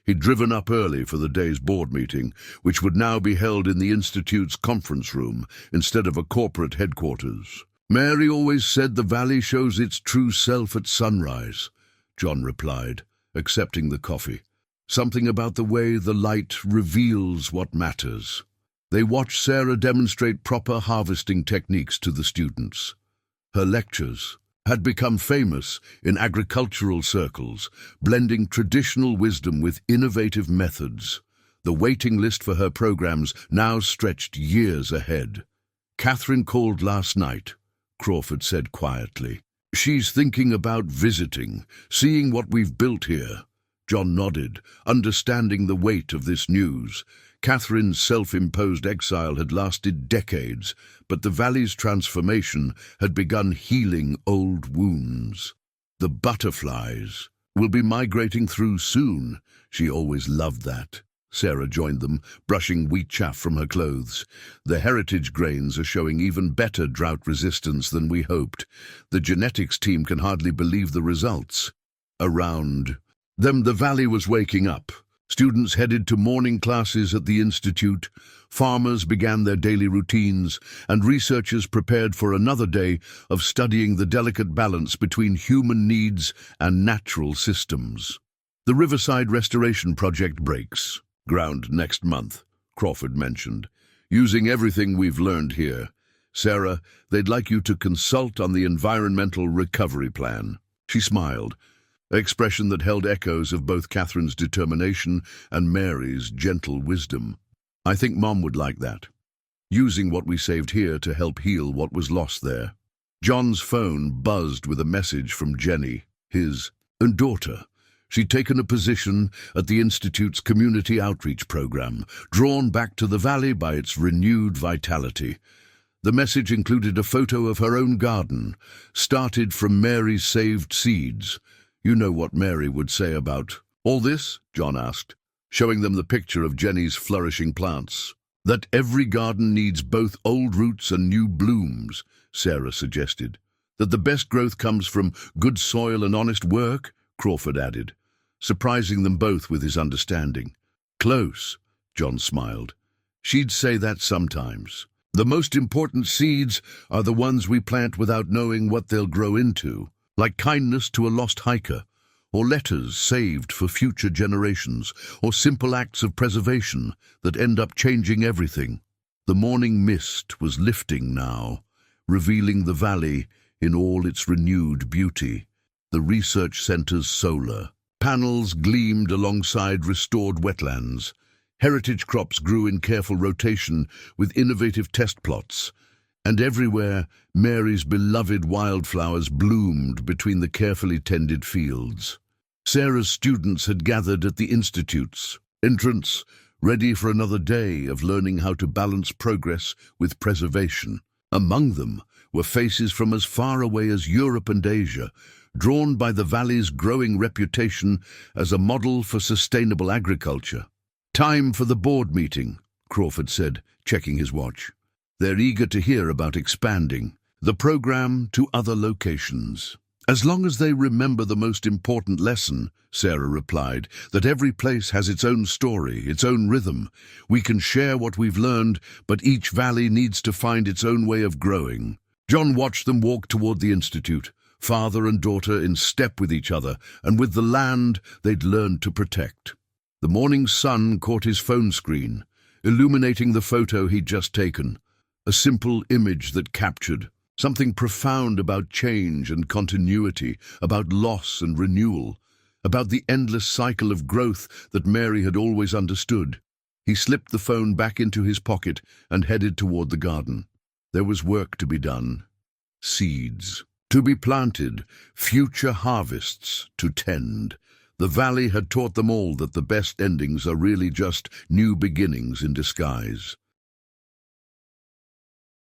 He'd driven up early for the day's board meeting, which would now be held in the Institute's conference room instead of a corporate headquarters. "Mary always said the valley shows its true self at sunrise," John replied, accepting the coffee. "Something about the way the light reveals what matters." They watched Sarah demonstrate proper harvesting techniques to the students. Her lectures had become famous in agricultural circles, blending traditional wisdom with innovative methods. The waiting list for her programs now stretched years ahead. "Catherine called last night," Crawford said quietly. "She's thinking about visiting, seeing what we've built here." John nodded, understanding the weight of this news. Catherine's self-imposed exile had lasted decades, but the valley's transformation had begun healing old wounds. "The butterflies will be migrating through soon." She always loved that. Sarah joined them, brushing wheat chaff from her clothes. "The heritage grains are showing even better drought resistance than we hoped. The genetics team can hardly believe the results." Around them, the valley was waking up. Students headed to morning classes at the Institute, farmers began their daily routines, and researchers prepared for another day of studying the delicate balance between human needs and natural systems. "The Riverside Restoration Project breaks ground next month," Crawford mentioned. "Using everything we've learned here. Sarah, they'd like you to consult on the environmental recovery plan." She smiled, an expression that held echoes of both Catherine's determination and Mary's gentle wisdom. "I think Mom would like that. Using what we saved here to help heal what was lost there." John's phone buzzed with a message from Jenny, his daughter. She'd taken a position at the Institute's community outreach program, drawn back to the valley by its renewed vitality. The message included a photo of her own garden, started from Mary's saved seeds. "You know what Mary would say about all this?" John asked, showing them the picture of Jenny's flourishing plants. "That every garden needs both old roots and new blooms," Sarah suggested. "That the best growth comes from good soil and honest work," Crawford added, surprising them both with his understanding. "Close," John smiled. "She'd say that sometimes. The most important seeds are the ones we plant without knowing what they'll grow into, like kindness to a lost hiker, or letters saved for future generations, or simple acts of preservation that end up changing everything. The morning mist was lifting now, revealing the valley in all its renewed beauty. The research center's solar panels gleamed alongside restored wetlands. Heritage crops grew in careful rotation with innovative test plots, and everywhere Mary's beloved wildflowers bloomed between the carefully tended fields. Sarah's students had gathered at the institute's entrance, ready for another day of learning how to balance progress with preservation. Among them were faces from as far away as Europe and Asia, drawn by the valley's growing reputation as a model for sustainable agriculture. "Time for the board meeting," Crawford said, checking his watch. "They're eager to hear about expanding the program to other locations." "As long as they remember the most important lesson," Sarah replied, "that every place has its own story, its own rhythm. We can share what we've learned, but each valley needs to find its own way of growing." John watched them walk toward the institute, father and daughter in step with each other and with the land they'd learned to protect. The morning sun caught his phone screen, illuminating the photo he'd just taken. A simple image that captured something profound about change and continuity, about loss and renewal, about the endless cycle of growth that Mary had always understood. He slipped the phone back into his pocket and headed toward the garden. There was work to be done. Seeds to be planted, future harvests to tend. The valley had taught them all that the best endings are really just new beginnings in disguise.